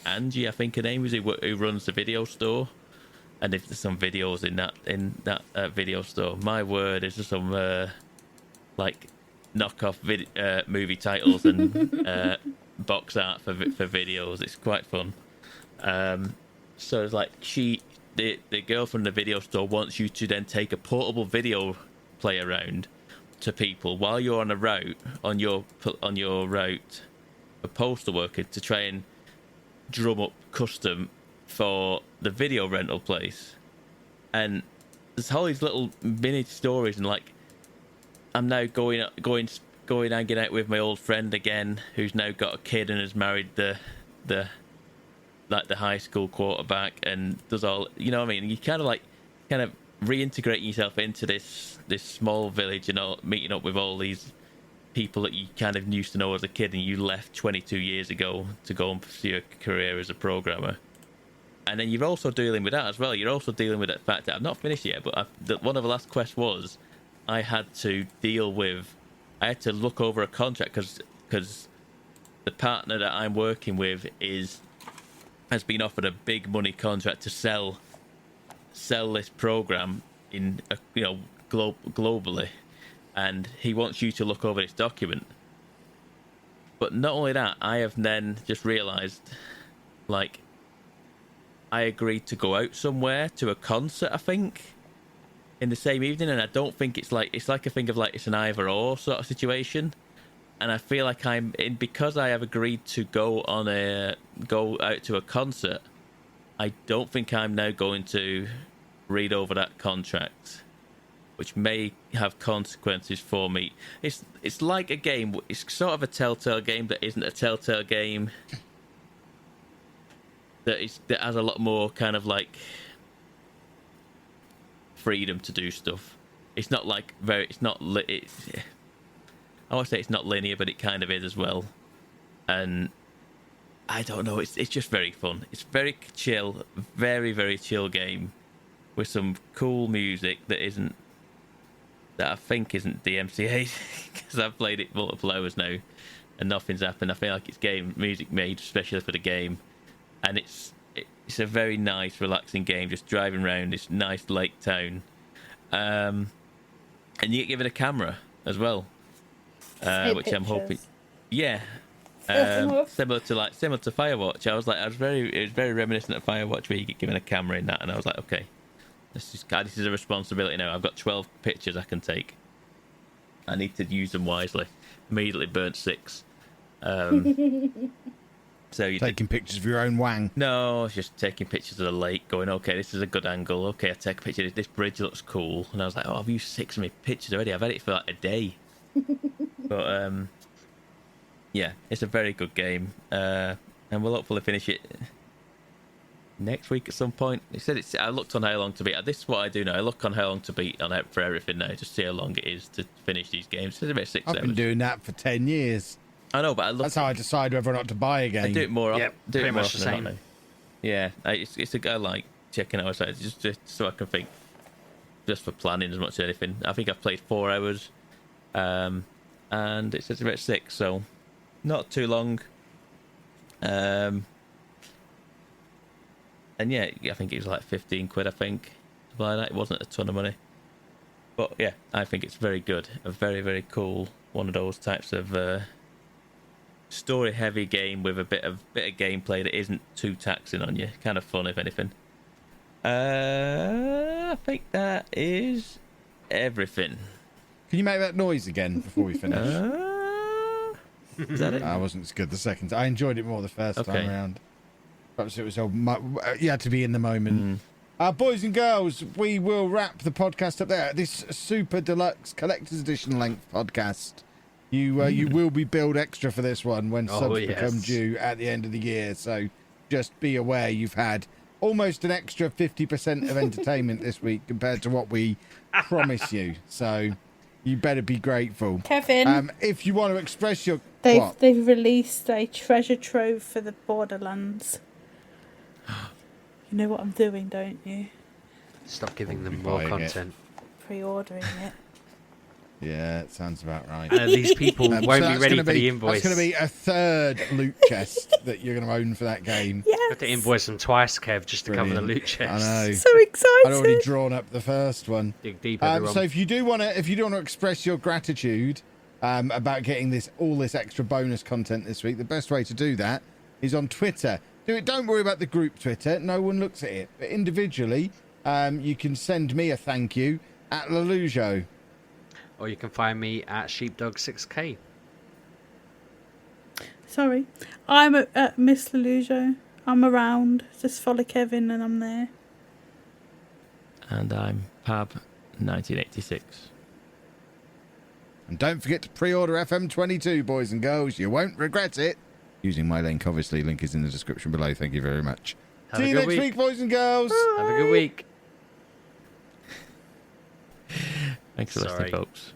S4: Angie, I think her name is, who runs the video store, and if there's some videos in that video store, my word, there's just some like knockoff movie titles and box art for videos. It's quite fun. So it's like the girl from the video store wants you to then take a portable video player around to people while you're on a route on your route, a postal worker, to try and drum up custom for the video rental place, and there's all these little mini stories, and like I'm now going hanging out with my old friend again, who's now got a kid and has married the high school quarterback, and does all, you know what I mean? You kind of reintegrating yourself into this small village, and all, meeting up with all these people that you kind of used to know as a kid, and you left 22 years ago to go and pursue a career as a programmer. And then you're also dealing with that as well. You're also dealing with the fact that I've not finished yet, but one of the last quests was I had to look over a contract because the partner that I'm working with has been offered a big money contract to sell this program in globally, and he wants you to look over this document. But not only that, I have then just realised, like, I agreed to go out somewhere to a concert, I think, in the same evening, and I don't think it's like a thing of like it's an either or sort of situation. And I feel like because I have agreed to go out to a concert, I don't think I'm now going to read over that contract, which may have consequences for me. It's like a game. It's sort of a Telltale game that isn't a Telltale game. That has a lot more kind of like freedom to do stuff. It's not like I would say it's not linear, but it kind of is as well. And I don't know, it's just very fun. It's very chill, very, very chill game with some cool music that I think isn't DMCA, because I've played it multiple hours now and nothing's happened. I feel like it's game music made especially for the game, and it's a very nice, relaxing game, just driving around this nice lake town. And you get given a camera as well, which I'm hoping, yeah, similar to Firewatch. It was very reminiscent of Firewatch, where you get given a camera in that, and I was like, okay, this is a responsibility now. I've got 12 pictures I can take. I need to use them wisely. Immediately burnt 6. So you're
S1: taking pictures of your own wang.
S4: No, I was just taking pictures of the lake, going, okay, this is a good angle. Okay, I take a picture. This bridge looks cool. And I was like, oh, I've used 6 of my pictures already. I've had it for like a day. But yeah, it's a very good game, and we'll hopefully finish it next week at some point. He said I looked on how long to beat. This is what I do now. I look on how long to beat on it for everything now, to see how long it is to finish these games. It's about 6 hours.
S1: I've been doing that for 10 years.
S4: I know, but
S1: that's how I decide whether or not to buy a game.
S4: I do it more.
S2: Yeah, pretty much the same.
S4: Yeah, it's a go like checking out outside just so I can think, just for planning as much as anything. I think I've played 4 hours, and it says about 6, so not too long. And yeah, I think it was like 15 quid. I think like that. It wasn't a ton of money, but yeah, I think it's very good. A very, very cool one of those types of story heavy game with a bit of gameplay that isn't too taxing on you. Kind of fun, if anything. I think that is everything.
S1: Can you make that noise again before we finish?
S4: Is that it?
S1: I wasn't as good the second time. I enjoyed it more the first time around. Perhaps it was you had to be in the moment. Boys and girls, we will wrap the podcast up there. This super deluxe collector's edition length podcast. You will be billed extra for this one when subs become due at the end of the year. So just be aware you've had almost an extra 50% of entertainment this week compared to what we promise you. So you better be grateful.
S3: Kevin,
S1: if you want to express your...
S3: They've released a treasure trove for the Borderlands. You know what I'm doing, don't you?
S5: Stop giving them more content.
S3: Pre-ordering it.
S1: Yeah, it sounds about right.
S5: These people won't be ready for the invoice.
S1: That's going to be a third loot chest that you're going to own for that game.
S3: Yes.
S5: You have to invoice them twice, Kev, just to cover the loot chest.
S1: I know.
S3: So excited.
S1: I'd already drawn up the first one.
S5: Dig deep,
S1: so if you do want to express your gratitude about getting all this extra bonus content this week, the best way to do that is on Twitter. Don't worry about the group Twitter. No one looks at it. But individually, you can send me a thank you at Lelujo.
S5: Or you can find me at Sheepdog6K.
S3: Sorry. I'm at Miss Lelujo. I'm around. Just follow Kevin and I'm there.
S4: And I'm Pab1986.
S1: And don't forget to pre-order FM22, boys and girls. You won't regret it. Using my link, obviously. Link is in the description below. Thank you very much. See you next week, boys and girls.
S5: Have a good week.
S4: Thanks for listening, folks.